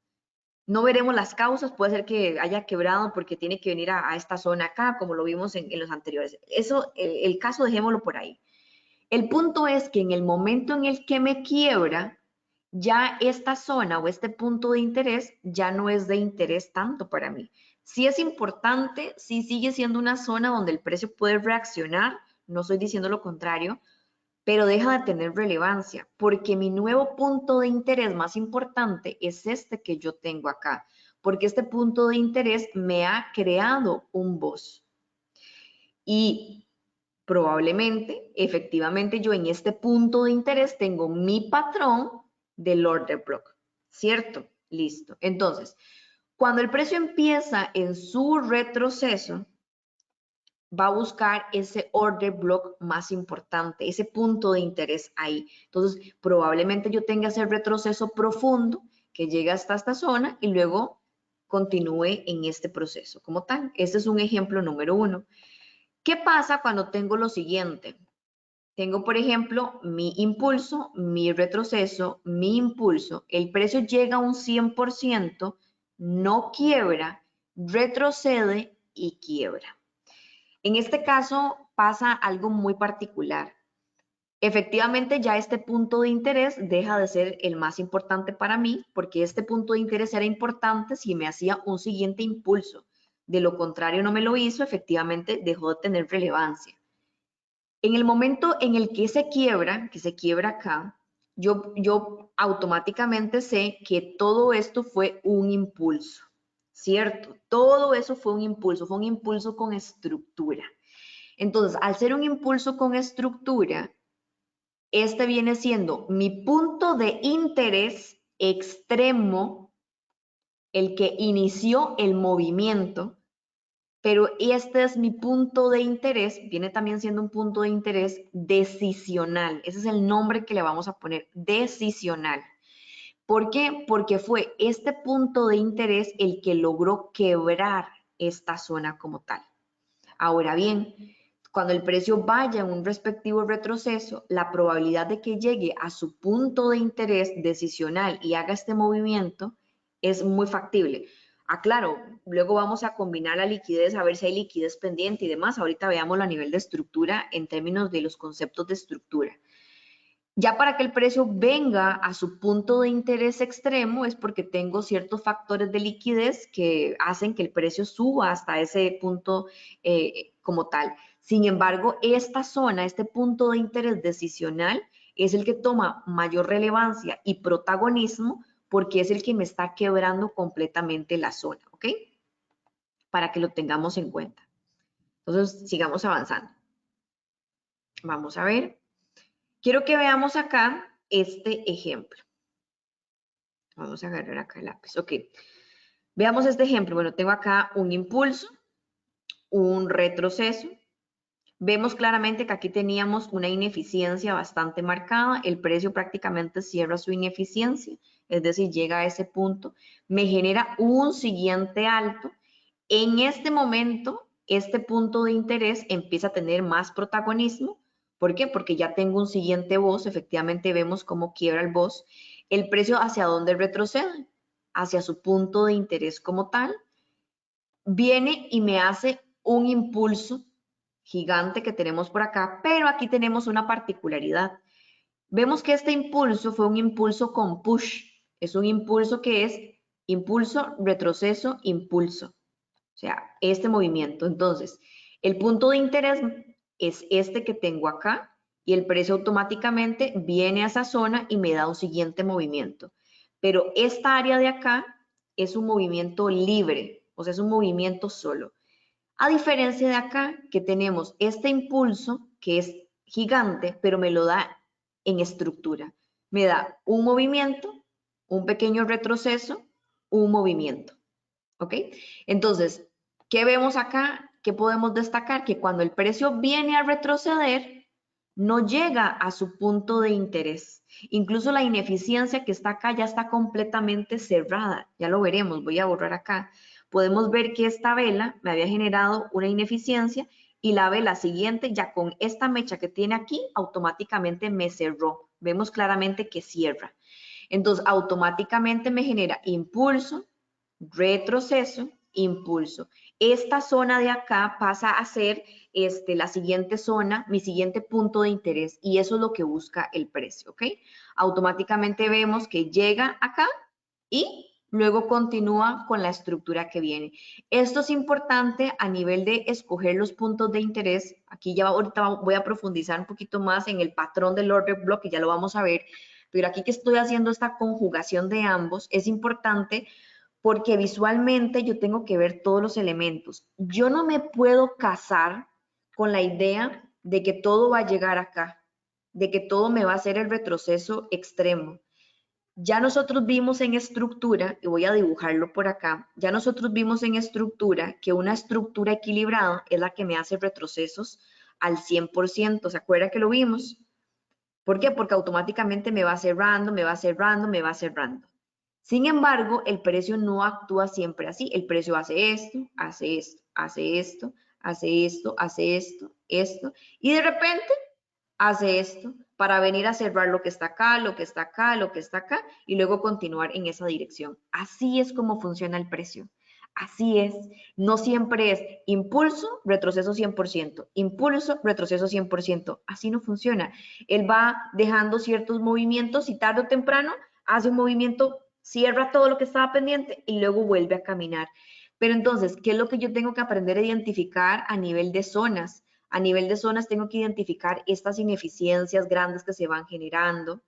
No veremos las causas, puede ser que haya quebrado porque tiene que venir a esta zona acá, como lo vimos en los anteriores. Eso, el caso dejémoslo por ahí. El punto es que en el momento en el que me quiebra, ya esta zona o este punto de interés ya no es de interés tanto para mí. Sí es importante, sí sigue siendo una zona donde el precio puede reaccionar, no estoy diciendo lo contrario, pero deja de tener relevancia porque mi nuevo punto de interés más importante es este que yo tengo acá, porque este punto de interés me ha creado un BOS. Y probablemente, efectivamente, yo en este punto de interés tengo mi patrón del order block, ¿cierto? Listo. Entonces, cuando el precio empieza en su retroceso, va a buscar ese order block más importante, ese punto de interés ahí. Entonces, probablemente yo tenga ese retroceso profundo que llega hasta esta zona y luego continúe en este proceso como tal. Este es un ejemplo número 1. ¿Qué pasa cuando tengo lo siguiente? Tengo, por ejemplo, mi impulso, mi retroceso, mi impulso. El precio llega a un 100%, no quiebra, retrocede y quiebra. En este caso pasa algo muy particular. Efectivamente, ya este punto de interés deja de ser el más importante para mí, porque este punto de interés era importante si me hacía un siguiente impulso. De lo contrario, no me lo hizo, efectivamente dejó de tener relevancia. En el momento en el que se quiebra acá, yo automáticamente sé que todo esto fue un impulso, ¿cierto? Todo eso fue un impulso con estructura. Entonces, al ser un impulso con estructura, Este viene siendo mi punto de interés extremo, el que inició el movimiento, pero este es mi punto de interés, viene también siendo un punto de interés decisional. Ese es el nombre que le vamos a poner, decisional. ¿Por qué? Porque fue este punto de interés el que logró quebrar esta zona como tal. Ahora bien, cuando el precio vaya en un respectivo retroceso, la probabilidad de que llegue a su punto de interés decisional y haga este movimiento es muy factible. Aclaro, luego vamos a combinar la liquidez, a ver si hay liquidez pendiente y demás. Ahorita veámoslo a nivel de estructura en términos de los conceptos de estructura. Ya para que el precio venga a su punto de interés extremo es porque tengo ciertos factores de liquidez que hacen que el precio suba hasta ese punto como tal. Sin embargo, esta zona, este punto de interés decisional, es el que toma mayor relevancia y protagonismo porque es el que me está quebrando completamente la zona, ¿ok? Para que lo tengamos en cuenta. Entonces, sigamos avanzando. Vamos a ver. Quiero que veamos acá este ejemplo. Vamos a agarrar acá el lápiz. Ok. Veamos este ejemplo. Bueno, tengo acá un impulso, un retroceso. Vemos claramente que aquí teníamos una ineficiencia bastante marcada. El precio prácticamente cierra su ineficiencia, es decir, llega a ese punto. Me genera un siguiente alto. En este momento, este punto de interés empieza a tener más protagonismo. ¿Por qué? Porque ya tengo un siguiente BOS. Efectivamente vemos cómo quiebra el BOS. El precio hacia dónde retrocede, hacia su punto de interés como tal. Viene y me hace un impulso gigante que tenemos por acá, pero aquí tenemos una particularidad. Vemos que este impulso fue un impulso con push. Es un impulso que es impulso, retroceso, impulso. O sea, este movimiento. Entonces, el punto de interés es este que tengo acá y el precio automáticamente viene a esa zona y me da un siguiente movimiento. Pero esta área de acá es un movimiento libre, o sea, es un movimiento solo. A diferencia de acá, que tenemos este impulso que es gigante, pero me lo da en estructura. Me da un movimiento, un pequeño retroceso, un movimiento. ¿Ok? Entonces, ¿qué vemos acá? ¿Qué podemos destacar? Que cuando el precio viene a retroceder, no llega a su punto de interés. Incluso la ineficiencia que está acá ya está completamente cerrada. Ya lo veremos, voy a borrar acá. Podemos ver que esta vela me había generado una ineficiencia y la vela siguiente, ya con esta mecha que tiene aquí, automáticamente me cerró. Vemos claramente que cierra. Entonces, automáticamente me genera impulso, retroceso, impulso. Esta zona de acá pasa a ser la siguiente zona, mi siguiente punto de interés, y eso es lo que busca el precio, ¿ok? Automáticamente vemos que llega acá y luego continúa con la estructura que viene. Esto es importante a nivel de escoger los puntos de interés. Aquí ya ahorita voy a profundizar un poquito más en el patrón del order block, que ya lo vamos a ver, pero aquí que estoy haciendo esta conjugación de ambos, es importante porque visualmente yo tengo que ver todos los elementos. Yo no me puedo casar con la idea de que todo va a llegar acá, de que todo me va a hacer el retroceso extremo. Ya nosotros vimos en estructura, y voy a dibujarlo por acá, ya nosotros vimos en estructura que una estructura equilibrada es la que me hace retrocesos al 100%. ¿Se acuerda que lo vimos? ¿Por qué? Porque automáticamente me va cerrando, me va cerrando, me va cerrando. Sin embargo, el precio no actúa siempre así. El precio hace esto, hace esto, hace esto, hace esto, hace esto, esto, y de repente hace esto para venir a cerrar lo que está acá, lo que está acá, lo que está acá, y luego continuar en esa dirección. Así es como funciona el precio. Así es. No siempre es impulso, retroceso 100%, impulso, retroceso 100%. Así no funciona. Él va dejando ciertos movimientos y tarde o temprano hace un movimiento, cierra todo lo que estaba pendiente y luego vuelve a caminar. Pero entonces, ¿qué es lo que yo tengo que aprender a identificar a nivel de zonas? A nivel de zonas tengo que identificar estas ineficiencias grandes que se van generando.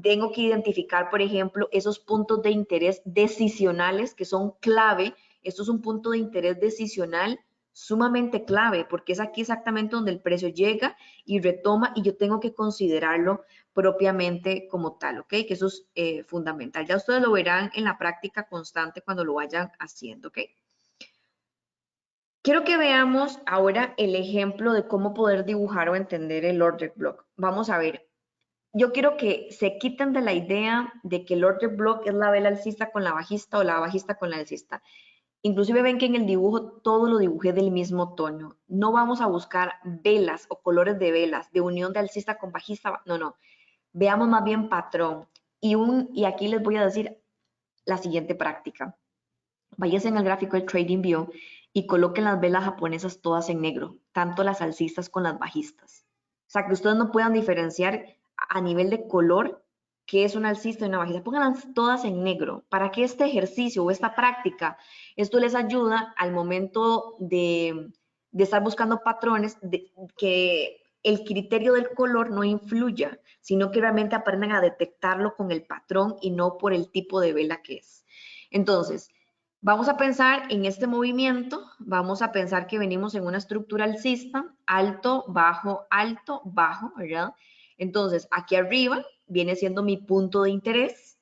Tengo que identificar, por ejemplo, esos puntos de interés decisionales que son clave. Esto es un punto de interés decisional sumamente clave, porque es aquí exactamente donde el precio llega y retoma y yo tengo que considerarlo propiamente como tal, ¿ok? Que eso es fundamental. Ya ustedes lo verán en la práctica constante cuando lo vayan haciendo, ¿ok? Quiero que veamos ahora el ejemplo de cómo poder dibujar o entender el order block. Vamos a ver. Yo quiero que se quiten de la idea de que el order block es la vela alcista con la bajista o la bajista con la alcista. Inclusive ven que en el dibujo todo lo dibujé del mismo tono. No vamos a buscar velas o colores de velas, de unión de alcista con bajista. No, no. Veamos más bien patrón. Y aquí les voy a decir la siguiente práctica. Váyase en el gráfico del TradingView y coloquen las velas japonesas todas en negro, tanto las alcistas con las bajistas. O sea, que ustedes no puedan diferenciar a nivel de color qué es una alcista y una bajista. Pónganlas todas en negro para que este ejercicio o esta práctica, esto les ayuda al momento de estar buscando patrones, que el criterio del color no influya, sino que realmente aprendan a detectarlo con el patrón y no por el tipo de vela que es. Entonces, vamos a pensar en este movimiento, vamos a pensar que venimos en una estructura alcista, alto, bajo, ¿verdad? Entonces, aquí arriba viene siendo mi punto de interés.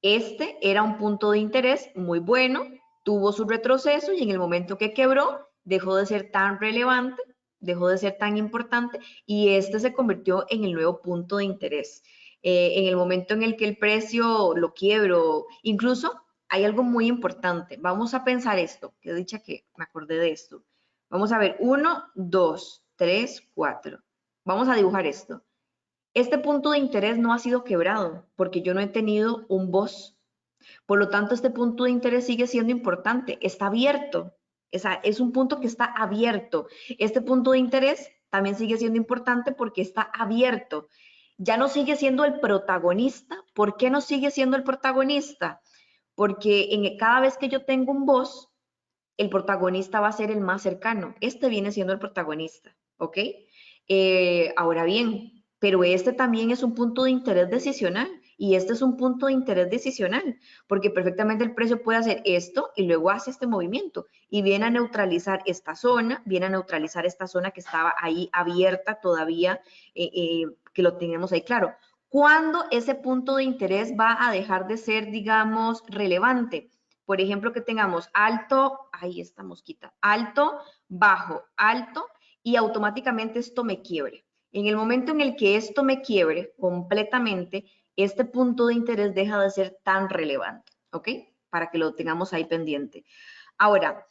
Este era un punto de interés muy bueno, tuvo su retroceso y en el momento que quebró, dejó de ser tan relevante, dejó de ser tan importante y este se convirtió en el nuevo punto de interés. En el momento en el que el precio lo quiebro, incluso hay algo muy importante. Vamos a pensar esto, que dicha que me acordé de esto. Vamos a ver, 1, 2, 3, 4. Vamos a dibujar esto. Este punto de interés no ha sido quebrado porque yo no he tenido un boss. Por lo tanto, este punto de interés sigue siendo importante, está abierto. Es un punto que está abierto. Este punto de interés también sigue siendo importante porque está abierto. Ya no sigue siendo el protagonista. ¿Por qué no sigue siendo el protagonista? Porque cada vez que yo tengo un boss, el protagonista va a ser el más cercano. Este viene siendo el protagonista, ¿ok? Ahora bien, pero este también es un punto de interés decisional y este es un punto de interés decisional, porque perfectamente el precio puede hacer esto y luego hace este movimiento y viene a neutralizar esta zona, viene a neutralizar esta zona que estaba ahí abierta todavía, que lo tenemos ahí claro. ¿Cuándo ese punto de interés va a dejar de ser, digamos, relevante? Por ejemplo, que tengamos alto, ahí está mosquita, alto, bajo, alto, y automáticamente esto me quiebre. En el momento en el que esto me quiebre completamente, este punto de interés deja de ser tan relevante, ¿ok? Para que lo tengamos ahí pendiente. Ahora,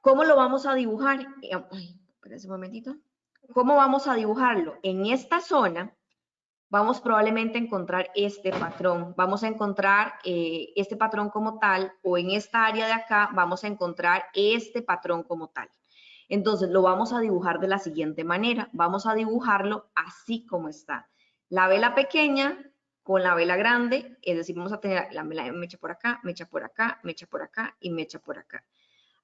¿cómo lo vamos a dibujar? Ay, espérense un momentito. ¿Cómo vamos a dibujarlo? En esta zona vamos probablemente a encontrar este patrón. Vamos a encontrar este patrón como tal, o en esta área de acá vamos a encontrar este patrón como tal. Entonces lo vamos a dibujar de la siguiente manera. Vamos a dibujarlo así como está. La vela pequeña con la vela grande, es decir, vamos a tener la mecha por acá, mecha por acá, mecha por acá y mecha por acá.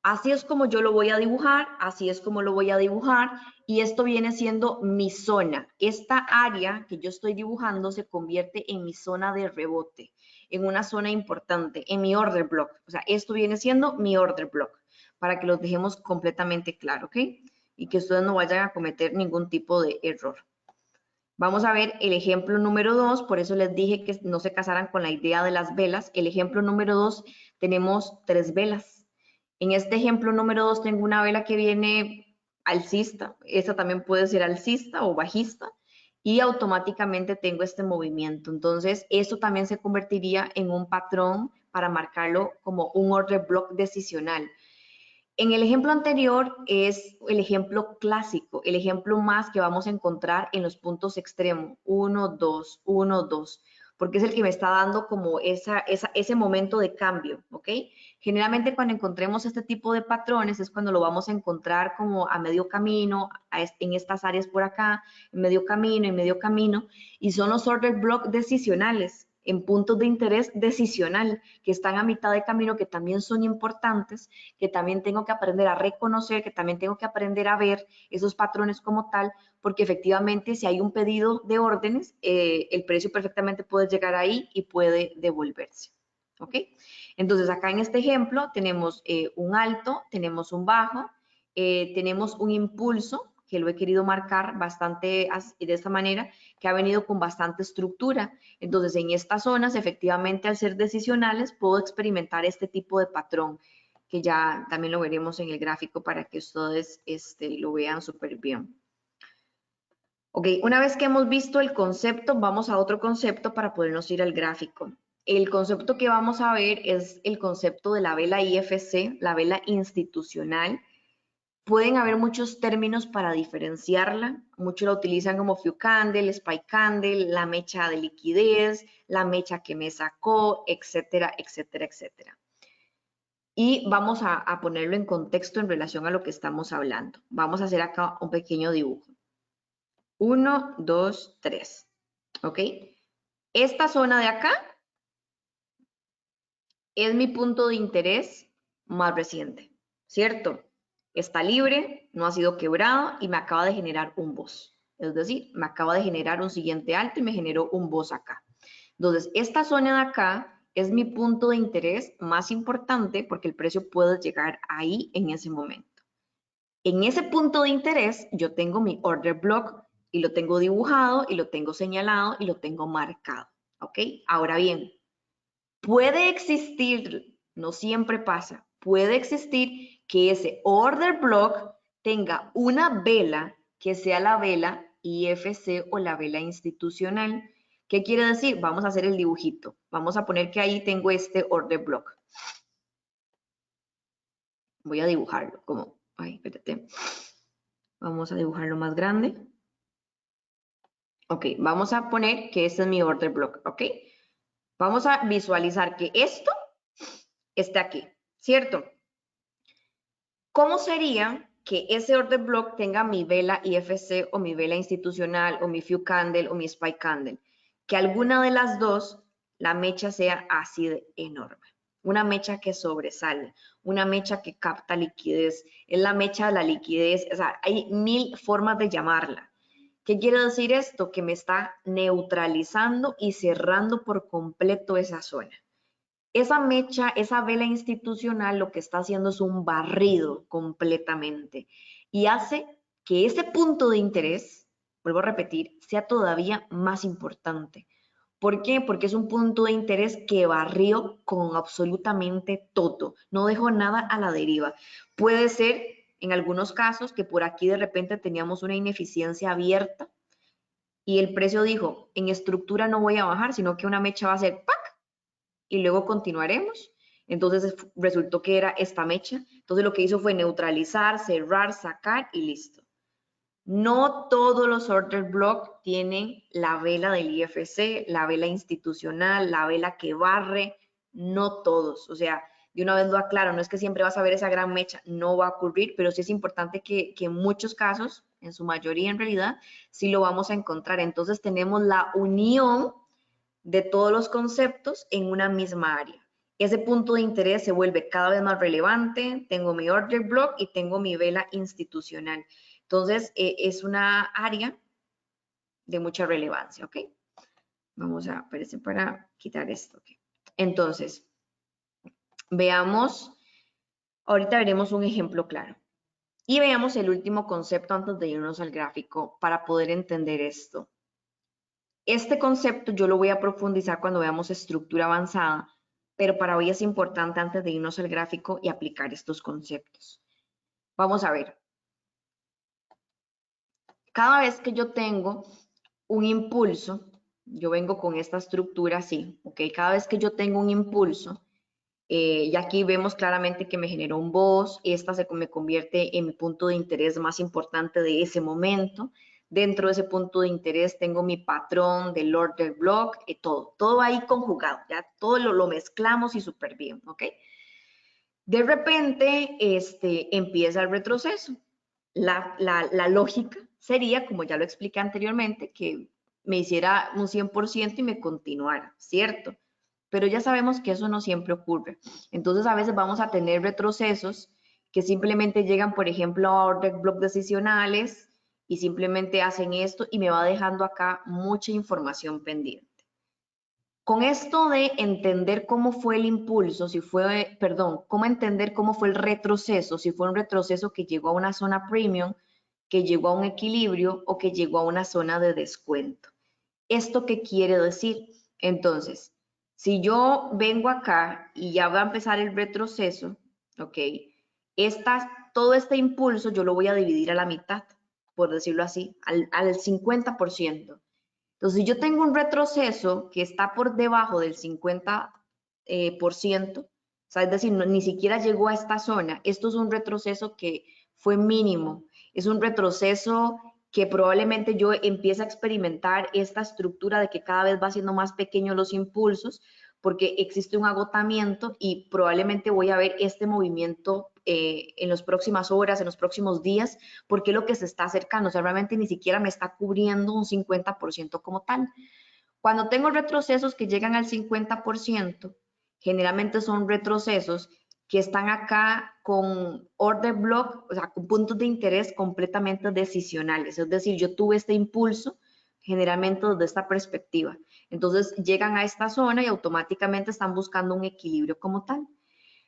Así es como yo lo voy a dibujar, así es como lo voy a dibujar y esto viene siendo mi zona. Esta área que yo estoy dibujando se convierte en mi zona de rebote, en una zona importante, en mi order block. O sea, esto viene siendo mi order block para que lo dejemos completamente claro, ¿ok? Y que ustedes no vayan a cometer ningún tipo de error. Vamos a ver el ejemplo número 2, por eso les dije que no se casaran con la idea de las velas. El ejemplo número 2, tenemos 3 velas. En este ejemplo número 2 tengo una vela que viene alcista, esta también puede ser alcista o bajista, y automáticamente tengo este movimiento. Entonces, esto también se convertiría en un patrón para marcarlo como un order block decisional. En el ejemplo anterior es el ejemplo clásico, el ejemplo más que vamos a encontrar en los puntos extremos, 1, 2, 1, 2, porque es el que me está dando como ese momento de cambio, ¿ok? Generalmente cuando encontremos este tipo de patrones es cuando lo vamos a encontrar como a medio camino, en estas áreas por acá, en medio camino, y son los order block decisionales, en puntos de interés decisional, que están a mitad de camino, que también son importantes, que también tengo que aprender a reconocer, que también tengo que aprender a ver esos patrones como tal, porque efectivamente si hay un pedido de órdenes, el precio perfectamente puede llegar ahí y puede devolverse. ¿Ok? Entonces acá en este ejemplo tenemos un alto, tenemos un bajo, tenemos un impulso, que lo he querido marcar bastante de esta manera, que ha venido con bastante estructura. Entonces, en estas zonas, efectivamente, al ser decisionales, puedo experimentar este tipo de patrón, que ya también lo veremos en el gráfico para que ustedes lo vean súper bien. Ok, una vez que hemos visto el concepto, vamos a otro concepto para podernos ir al gráfico. El concepto que vamos a ver es el concepto de la vela IFC, la vela institucional. Pueden haber muchos términos para diferenciarla. Muchos la utilizan como Few Candle, Spy Candle, la mecha de liquidez, la mecha que me sacó, etcétera, etcétera, etcétera. Y vamos a ponerlo en contexto en relación a lo que estamos hablando. Vamos a hacer acá un pequeño dibujo. 1, 2, 3. ¿Ok? Esta zona de acá es mi punto de interés más reciente, ¿cierto? Está libre, no ha sido quebrado y me acaba de generar un BOS. Es decir, me acaba de generar un siguiente alto y me generó un BOS acá. Entonces, esta zona de acá es mi punto de interés más importante porque el precio puede llegar ahí en ese momento. En ese punto de interés, yo tengo mi order block y lo tengo dibujado y lo tengo señalado y lo tengo marcado. ¿Ok? Ahora bien, puede existir, no siempre pasa, puede existir que ese order block tenga una vela que sea la vela IFC o la vela institucional. ¿Qué quiere decir? Vamos a hacer el dibujito. Vamos a poner que ahí tengo este order block. Voy a dibujarlo como, ay, espérate. Vamos a dibujarlo más grande. Ok, vamos a poner que este es mi order block, ¿ok? Vamos a visualizar que esto está aquí, ¿cierto? ¿Cómo sería que ese order block tenga mi vela IFC o mi vela institucional o mi Few Candle o mi Spy Candle? Que alguna de las dos, la mecha sea así de enorme. Una mecha que sobresale, una mecha que capta liquidez, es la mecha de la liquidez, o sea, hay 1000 formas de llamarla. ¿Qué quiere decir esto? Que me está neutralizando y cerrando por completo esa zona. Esa mecha, esa vela institucional lo que está haciendo es un barrido completamente y hace que ese punto de interés, vuelvo a repetir, sea todavía más importante. ¿Por qué? Porque es un punto de interés que barrió con absolutamente todo, no dejó nada a la deriva. Puede ser en algunos casos que por aquí de repente teníamos una ineficiencia abierta y el precio dijo, en estructura no voy a bajar, sino que una mecha va a ser ¡pac! Y luego continuaremos. Entonces resultó que era esta mecha. Entonces lo que hizo fue neutralizar, cerrar, sacar y listo. No todos los order block tienen la vela del IFC, la vela institucional, la vela que barre, no todos. O sea, de una vez lo aclaro, no es que siempre vas a ver esa gran mecha, no va a ocurrir, pero sí es importante que en muchos casos, en su mayoría en realidad, sí lo vamos a encontrar. Entonces tenemos la unión de todos los conceptos en una misma área. Ese punto de interés se vuelve cada vez más relevante, tengo mi order block y tengo mi vela institucional. Entonces, es una área de mucha relevancia, ¿ok? Vamos a, espérense para quitar esto. ¿Okay? Entonces, veamos, ahorita veremos un ejemplo claro. Y veamos el último concepto antes de irnos al gráfico para poder entender esto. Este concepto yo lo voy a profundizar cuando veamos estructura avanzada, pero para hoy es importante antes de irnos al gráfico y aplicar estos conceptos. Vamos a ver. Cada vez que yo tengo un impulso, yo vengo con esta estructura así, ¿ok? Cada vez que yo tengo un impulso, y aquí vemos claramente que me generó un BOS, esta me convierte en mi punto de interés más importante de ese momento. Dentro de ese punto de interés tengo mi patrón del order block, todo ahí conjugado, ya todo lo mezclamos y súper bien, ¿ok? De repente, empieza el retroceso. La lógica sería, como ya lo expliqué anteriormente, que me hiciera un 100% y me continuara, ¿cierto? Pero ya sabemos que eso no siempre ocurre. Entonces, a veces vamos a tener retrocesos que simplemente llegan, por ejemplo, a order block decisionales y simplemente hacen esto y me va dejando acá mucha información pendiente. Con esto de entender cómo fue el impulso, si fue, perdón, cómo entender cómo fue el retroceso, si fue un retroceso que llegó a una zona premium, que llegó a un equilibrio o que llegó a una zona de descuento. ¿Esto qué quiere decir? Entonces, si yo vengo acá y ya va a empezar el retroceso, ¿ok? Todo este impulso yo lo voy a dividir a la mitad, por decirlo así, al 50%. Entonces, si yo tengo un retroceso que está por debajo del 50%, o sea, es decir, ni siquiera llegó a esta zona, esto es un retroceso que fue mínimo, es un retroceso que probablemente yo empiece a experimentar esta estructura de que cada vez va siendo más pequeños los impulsos, porque existe un agotamiento y probablemente voy a ver este movimiento en las próximas horas, en los próximos días, porque es lo que se está acercando, o sea, realmente ni siquiera me está cubriendo un 50% como tal. Cuando tengo retrocesos que llegan al 50%, generalmente son retrocesos que están acá con order block, o sea, con puntos de interés completamente decisionales. Es decir, yo tuve este impulso generalmente desde esta perspectiva. Entonces llegan a esta zona y automáticamente están buscando un equilibrio como tal.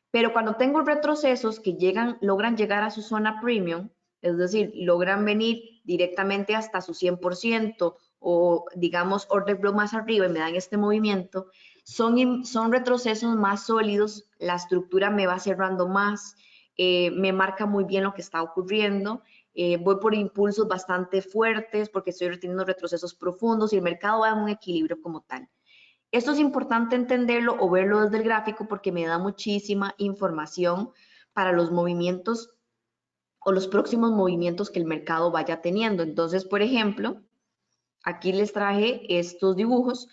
Pero cuando tengo retrocesos que logran llegar a su zona premium, es decir, logran venir directamente hasta su 100% o digamos order block más arriba y me dan este movimiento, son retrocesos más sólidos, la estructura me va cerrando más, me marca muy bien lo que está ocurriendo, voy por impulsos bastante fuertes porque estoy reteniendo retrocesos profundos y el mercado va en un equilibrio como tal. Esto es importante entenderlo o verlo desde el gráfico porque me da muchísima información para los movimientos o los próximos movimientos que el mercado vaya teniendo. Entonces, por ejemplo, aquí les traje estos dibujos.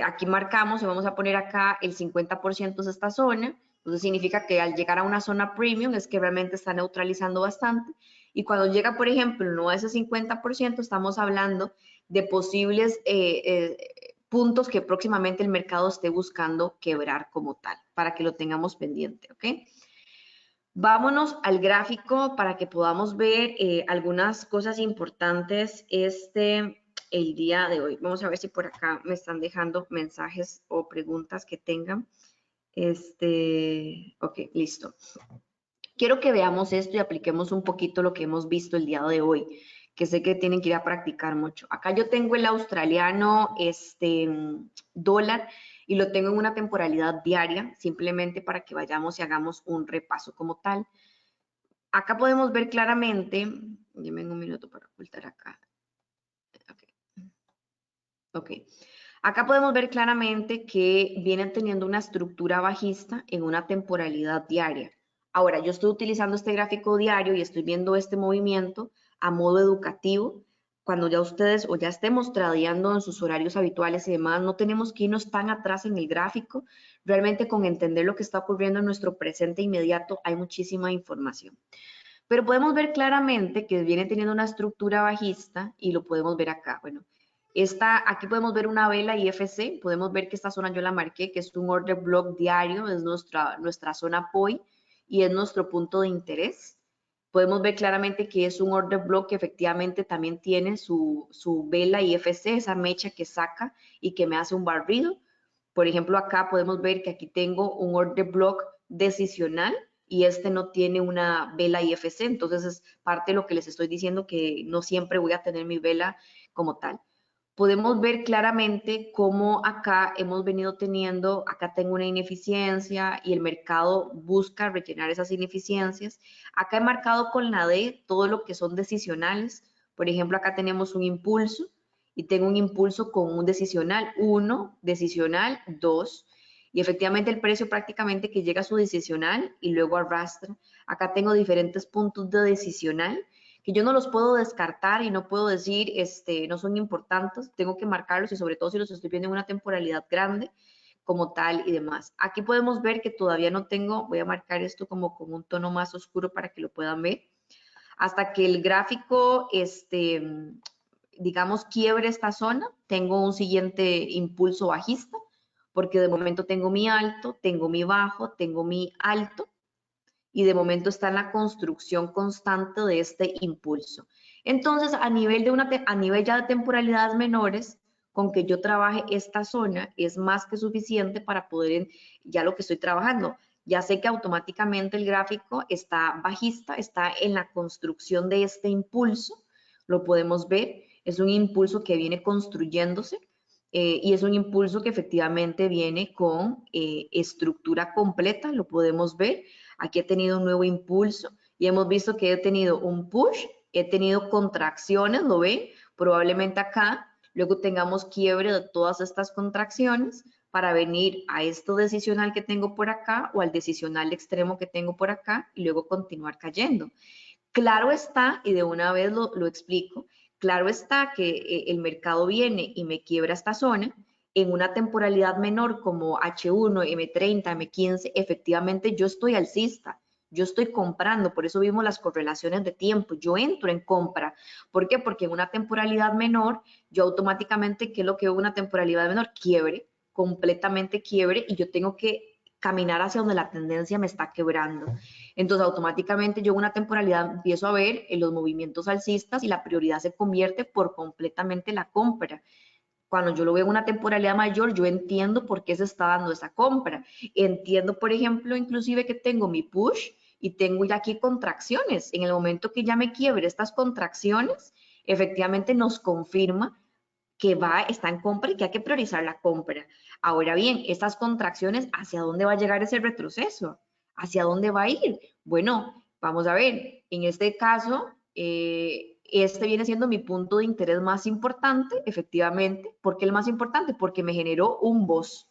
Aquí marcamos y vamos a poner acá el 50% de esta zona. Entonces significa que al llegar a una zona premium es que realmente está neutralizando bastante. Y cuando llega, por ejemplo, no a ese 50%, estamos hablando de posibles puntos que próximamente el mercado esté buscando quebrar como tal, para que lo tengamos pendiente, ¿ok? Vámonos al gráfico para que podamos ver algunas cosas importantes el día de hoy. Vamos a ver si por acá me están dejando mensajes o preguntas que tengan. Ok, listo. Quiero que veamos esto y apliquemos un poquito lo que hemos visto el día de hoy, que sé que tienen que ir a practicar mucho. Acá yo tengo el australiano, dólar, y lo tengo en una temporalidad diaria, simplemente para que vayamos y hagamos un repaso como tal. Acá podemos ver claramente, denme un minuto para ocultar acá. Ok. Acá podemos ver claramente que vienen teniendo una estructura bajista en una temporalidad diaria. Ahora, yo estoy utilizando este gráfico diario y estoy viendo este movimiento a modo educativo. Cuando ya ustedes o ya estemos tradeando en sus horarios habituales y demás, no tenemos que irnos tan atrás en el gráfico. Realmente con entender lo que está ocurriendo en nuestro presente inmediato hay muchísima información. Pero podemos ver claramente que viene teniendo una estructura bajista y lo podemos ver acá. Bueno, aquí podemos ver una vela IFC, podemos ver que esta zona yo la marqué, que es un order block diario, es nuestra zona POI y es nuestro punto de interés. Podemos ver claramente que es un order block que efectivamente también tiene su vela IFC, esa mecha que saca y que me hace un barrido. Por ejemplo, acá podemos ver que aquí tengo un order block decisional y este no tiene una vela IFC, entonces es parte de lo que les estoy diciendo, que no siempre voy a tener mi vela como tal. Podemos ver claramente cómo acá hemos venido teniendo, acá tengo una ineficiencia y el mercado busca rellenar esas ineficiencias. Acá he marcado con la D todo lo que son decisionales. Por ejemplo, acá tenemos un impulso y tengo un impulso con un decisional 1, decisional 2 y efectivamente el precio prácticamente que llega a su decisional y luego arrastra. Acá tengo diferentes puntos de decisional que yo no los puedo descartar y no puedo decir, no son importantes, tengo que marcarlos y sobre todo si los estoy viendo en una temporalidad grande como tal y demás. Aquí podemos ver que todavía no tengo, voy a marcar esto como con un tono más oscuro para que lo puedan ver, hasta que el gráfico, digamos, quiebre esta zona, tengo un siguiente impulso bajista, porque de momento tengo mi alto, tengo mi bajo, tengo mi alto, y de momento está en la construcción constante de este impulso. Entonces, a nivel ya de temporalidades menores, con que yo trabaje esta zona es más que suficiente para poder, ya lo que estoy trabajando, ya sé que automáticamente el gráfico está bajista, está en la construcción de este impulso, lo podemos ver, es un impulso que viene construyéndose y es un impulso que efectivamente viene con estructura completa, lo podemos ver. Aquí he tenido un nuevo impulso y hemos visto que he tenido un push, he tenido contracciones, ¿lo ven? Probablemente acá luego tengamos quiebre de todas estas contracciones para venir a esto decisional que tengo por acá o al decisional extremo que tengo por acá y luego continuar cayendo. Claro está, y de una vez lo explico, claro está que el mercado viene y me quiebra esta zona en una temporalidad menor como H1, M30, M15, efectivamente yo estoy alcista, yo estoy comprando, por eso vimos las correlaciones de tiempo, yo entro en compra. ¿Por qué? Porque en una temporalidad menor, yo automáticamente, ¿qué es lo que veo en una temporalidad menor? Quiebre, completamente quiebre, y yo tengo que caminar hacia donde la tendencia me está quebrando. Entonces, automáticamente yo en una temporalidad empiezo a ver los movimientos alcistas y la prioridad se convierte por completamente la compra. Cuando yo lo veo en una temporalidad mayor, yo entiendo por qué se está dando esa compra. Entiendo, por ejemplo, inclusive que tengo mi push y tengo ya aquí contracciones. En el momento que ya me quiebre estas contracciones, efectivamente nos confirma que está en compra y que hay que priorizar la compra. Ahora bien, estas contracciones, ¿hacia dónde va a llegar ese retroceso? ¿Hacia dónde va a ir? Bueno, vamos a ver, en este caso, este viene siendo mi punto de interés más importante, efectivamente. ¿Por qué el más importante? Porque me generó un BOS.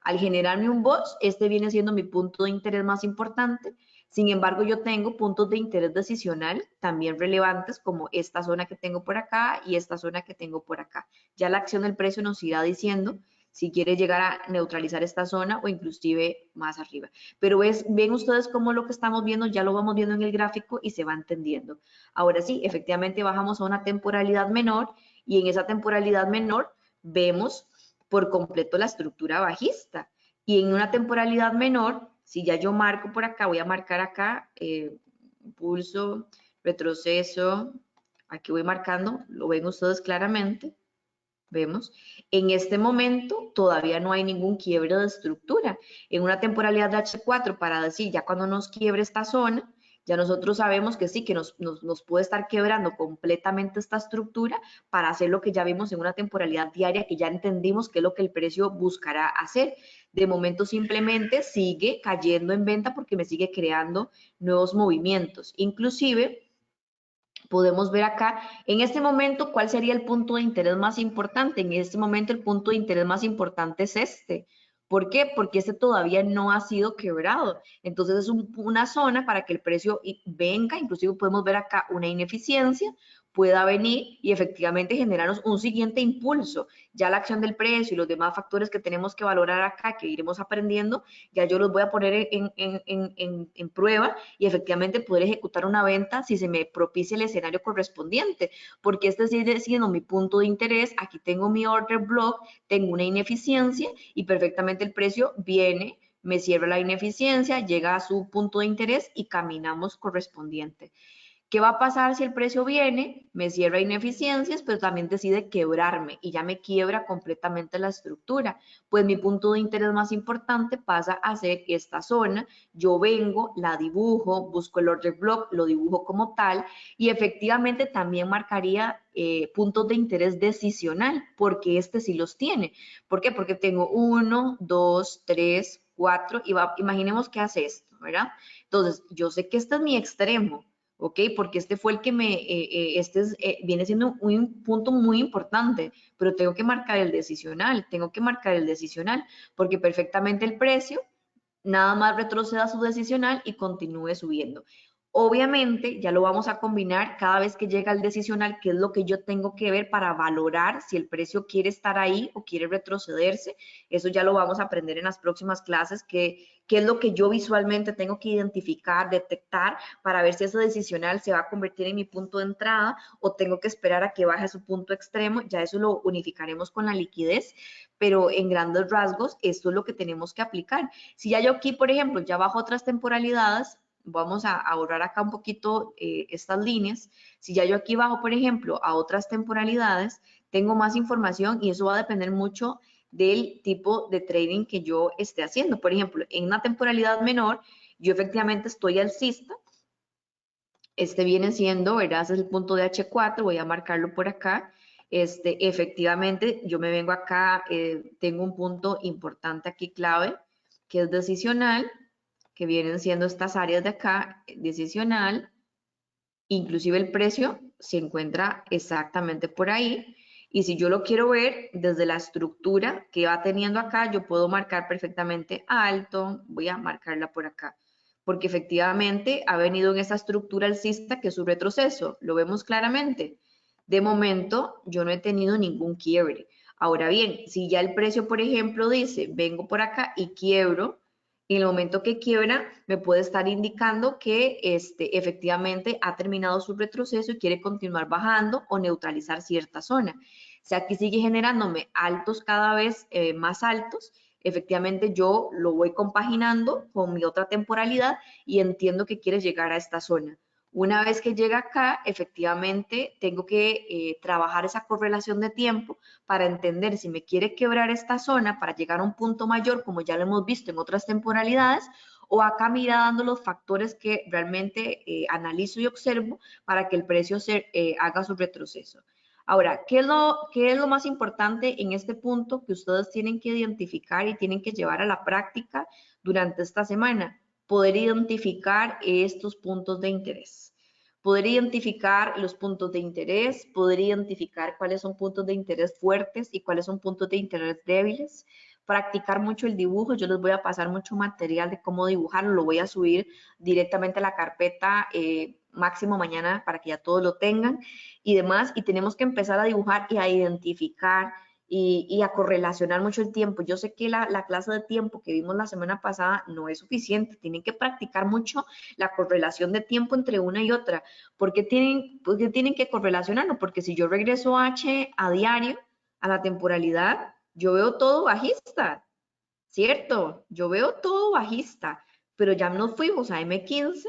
Al generarme un BOS, este viene siendo mi punto de interés más importante. Sin embargo, yo tengo puntos de interés decisional también relevantes como esta zona que tengo por acá y esta zona que tengo por acá. Ya la acción del precio nos irá diciendo si quiere llegar a neutralizar esta zona o inclusive más arriba. Pero ven ustedes cómo lo que estamos viendo ya lo vamos viendo en el gráfico y se va entendiendo. Ahora sí, efectivamente bajamos a una temporalidad menor y en esa temporalidad menor vemos por completo la estructura bajista. Y en una temporalidad menor, si ya yo marco por acá, voy a marcar acá impulso, retroceso, aquí voy marcando, lo ven ustedes claramente, vemos. En este momento todavía no hay ningún quiebre de estructura. En una temporalidad de H4, para decir, ya cuando nos quiebre esta zona, ya nosotros sabemos que sí, que nos puede estar quebrando completamente esta estructura para hacer lo que ya vimos en una temporalidad diaria, que ya entendimos qué es lo que el precio buscará hacer. De momento simplemente sigue cayendo en venta porque me sigue creando nuevos movimientos. Inclusive, podemos ver acá, en este momento, ¿cuál sería el punto de interés más importante? En este momento el punto de interés más importante es este. ¿Por qué? Porque este todavía no ha sido quebrado. Entonces es una zona para que el precio venga, inclusive podemos ver acá una ineficiencia, pueda venir y efectivamente generarnos un siguiente impulso. Ya la acción del precio y los demás factores que tenemos que valorar acá, que iremos aprendiendo, ya yo los voy a poner en prueba y efectivamente poder ejecutar una venta si se me propicia el escenario correspondiente, porque este sigue siendo mi punto de interés. Aquí tengo mi order block, tengo una ineficiencia y perfectamente el precio viene, me cierra la ineficiencia, llega a su punto de interés y caminamos correspondiente. ¿Qué va a pasar si el precio viene, me cierra ineficiencias, pero también decide quebrarme y ya me quiebra completamente la estructura? Pues mi punto de interés más importante pasa a ser esta zona. Yo vengo, la dibujo, busco el order block, lo dibujo como tal y efectivamente también marcaría puntos de interés decisional, porque este sí los tiene. ¿Por qué? Porque tengo 1, 2, 3, 4 y imaginemos que hace esto, ¿verdad? Entonces, yo sé que este es mi extremo, ¿ok? Porque este fue el que viene siendo un punto muy importante, pero tengo que marcar el decisional, porque perfectamente el precio nada más retroceda a su decisional y continúe subiendo. Obviamente, ya lo vamos a combinar cada vez que llega el decisional, que es lo que yo tengo que ver para valorar si el precio quiere estar ahí o quiere retrocederse. Eso ya lo vamos a aprender en las próximas clases, qué es lo que yo visualmente tengo que identificar, detectar, para ver si ese decisional se va a convertir en mi punto de entrada o tengo que esperar a que baje a su punto extremo. Ya eso lo unificaremos con la liquidez, pero en grandes rasgos esto es lo que tenemos que aplicar. Si ya yo aquí, por ejemplo, ya bajo otras temporalidades, vamos a ahorrar acá un poquito estas líneas. Si ya yo aquí bajo, por ejemplo, a otras temporalidades, tengo más información y eso va a depender mucho del tipo de trading que yo esté haciendo. Por ejemplo, en una temporalidad menor, yo efectivamente estoy alcista. Este viene siendo, ¿verdad? Ese es el punto de H4, voy a marcarlo por acá. Efectivamente, yo me vengo acá, tengo un punto importante aquí clave, que es decisional, que vienen siendo estas áreas de acá, decisional, inclusive el precio se encuentra exactamente por ahí. Y si yo lo quiero ver desde la estructura que va teniendo acá, yo puedo marcar perfectamente alto, voy a marcarla por acá, porque efectivamente ha venido en esa estructura alcista que es su retroceso, lo vemos claramente. De momento yo no he tenido ningún quiebre. Ahora bien, si ya el precio, por ejemplo, dice, vengo por acá y quiebro, y en el momento que quiebra, me puede estar indicando que efectivamente ha terminado su retroceso y quiere continuar bajando o neutralizar cierta zona. O sea, aquí sigue generándome altos cada vez más altos. Efectivamente, yo lo voy compaginando con mi otra temporalidad y entiendo que quiere llegar a esta zona. Una vez que llega acá, efectivamente, tengo que trabajar esa correlación de tiempo para entender si me quiere quebrar esta zona para llegar a un punto mayor, como ya lo hemos visto en otras temporalidades, o acá mira dando los factores que realmente analizo y observo para que el precio haga su retroceso. Ahora, ¿qué es lo más importante en este punto que ustedes tienen que identificar y tienen que llevar a la práctica durante esta semana? Poder identificar estos puntos de interés. Poder identificar los puntos de interés, poder identificar cuáles son puntos de interés fuertes y cuáles son puntos de interés débiles. Practicar mucho el dibujo, yo les voy a pasar mucho material de cómo dibujarlo, lo voy a subir directamente a la carpeta máximo mañana para que ya todos lo tengan y demás. Y tenemos que empezar a dibujar y a identificar y a correlacionar mucho el tiempo. Yo sé que la clase de tiempo que vimos la semana pasada no es suficiente, tienen que practicar mucho la correlación de tiempo entre una y otra. Por qué tienen que correlacionarlo? Porque si yo regreso H a diario, a la temporalidad, yo veo todo bajista, ¿cierto? Yo veo todo bajista, pero ya nos fuimos a M15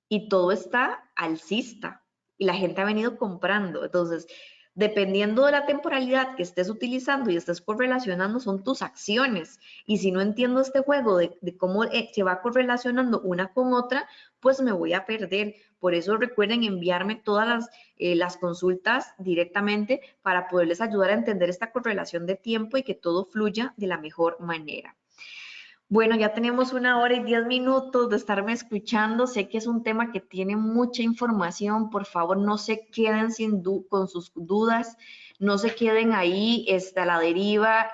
y todo está alcista y la gente ha venido comprando. Entonces, dependiendo de la temporalidad que estés utilizando y estés correlacionando, son tus acciones. Y si no entiendo este juego de cómo se va correlacionando una con otra, pues me voy a perder. Por eso recuerden enviarme todas las consultas directamente para poderles ayudar a entender esta correlación de tiempo y que todo fluya de la mejor manera. Bueno, ya tenemos 1 hora y 10 minutos de estarme escuchando. Sé que es un tema que tiene mucha información. Por favor, no se queden con sus dudas, no se queden ahí a la deriva,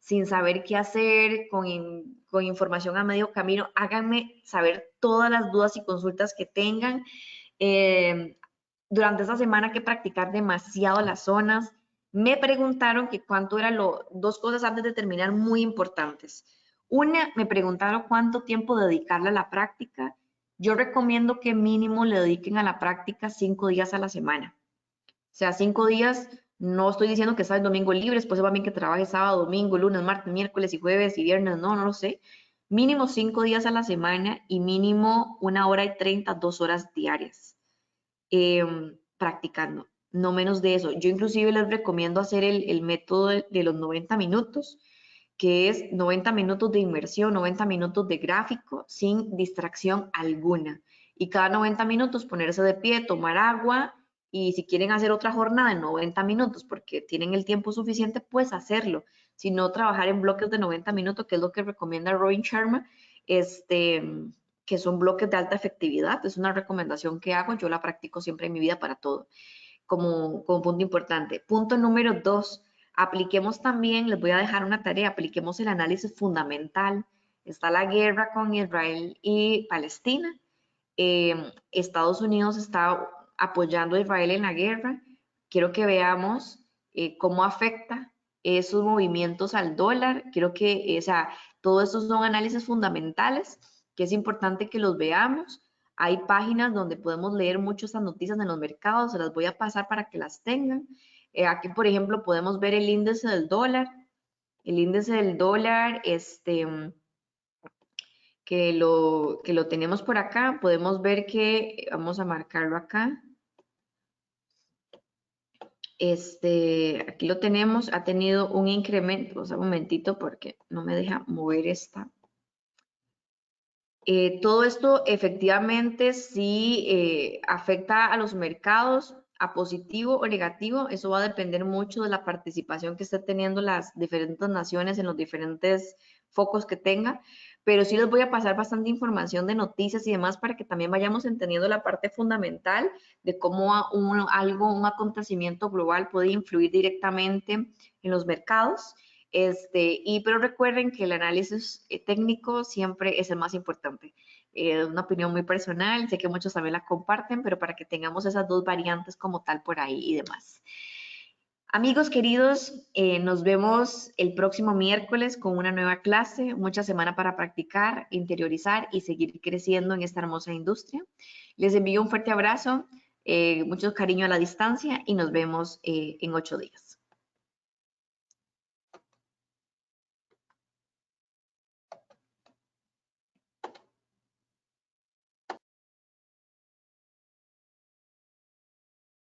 sin saber qué hacer, con información a medio camino. Háganme saber todas las dudas y consultas que tengan. Eh, Durante esta semana hay que practicar demasiado las zonas. Me preguntaron que cuánto era dos cosas antes de terminar muy importantes. Una, me preguntaron cuánto tiempo dedicarle a la práctica. Yo recomiendo que mínimo le dediquen a la práctica 5 días a la semana. O sea, 5 días, no estoy diciendo que sábado y domingo libre, después va bien que trabaje sábado, domingo, lunes, martes, miércoles y jueves y viernes, no lo sé. Mínimo 5 días a la semana y mínimo 1 hora y 30, 2 horas diarias practicando, no menos de eso. Yo inclusive les recomiendo hacer el método de los 90 minutos, que es 90 minutos de inmersión, 90 minutos de gráfico sin distracción alguna. Y cada 90 minutos ponerse de pie, tomar agua y si quieren hacer otra jornada de 90 minutos porque tienen el tiempo suficiente, pues hacerlo. Si no, trabajar en bloques de 90 minutos, que es lo que recomienda Robin Sharma, que son bloques de alta efectividad. Es una recomendación que hago, yo la practico siempre en mi vida para todo, como punto importante. Punto número 2, apliquemos también, les voy a dejar una tarea, apliquemos el análisis fundamental. Está la guerra con Israel y Palestina. Estados Unidos está apoyando a Israel en la guerra. Quiero que veamos cómo afecta esos movimientos al dólar. Quiero que, o sea, todos estos son análisis fundamentales que es importante que los veamos. Hay páginas donde podemos leer muchas noticias en los mercados, se las voy a pasar para que las tengan. Aquí, por ejemplo, podemos ver el índice del dólar. El índice del dólar, que lo tenemos por acá, podemos ver que, vamos a marcarlo acá, Aquí lo tenemos, ha tenido un incremento, o sea, un momentito porque no me deja mover esta. Todo esto efectivamente sí afecta a los mercados a positivo o negativo. Eso va a depender mucho de la participación que estén teniendo las diferentes naciones en los diferentes focos que tenga. Pero sí les voy a pasar bastante información de noticias y demás para que también vayamos entendiendo la parte fundamental de cómo un acontecimiento global puede influir directamente en los mercados. Pero recuerden que el análisis técnico siempre es el más importante. Una opinión muy personal, sé que muchos también la comparten, pero para que tengamos esas dos variantes como tal por ahí y demás. Amigos queridos, nos vemos el próximo miércoles con una nueva clase, mucha semana para practicar, interiorizar y seguir creciendo en esta hermosa industria. Les envío un fuerte abrazo, mucho cariño a la distancia y nos vemos en 8 días.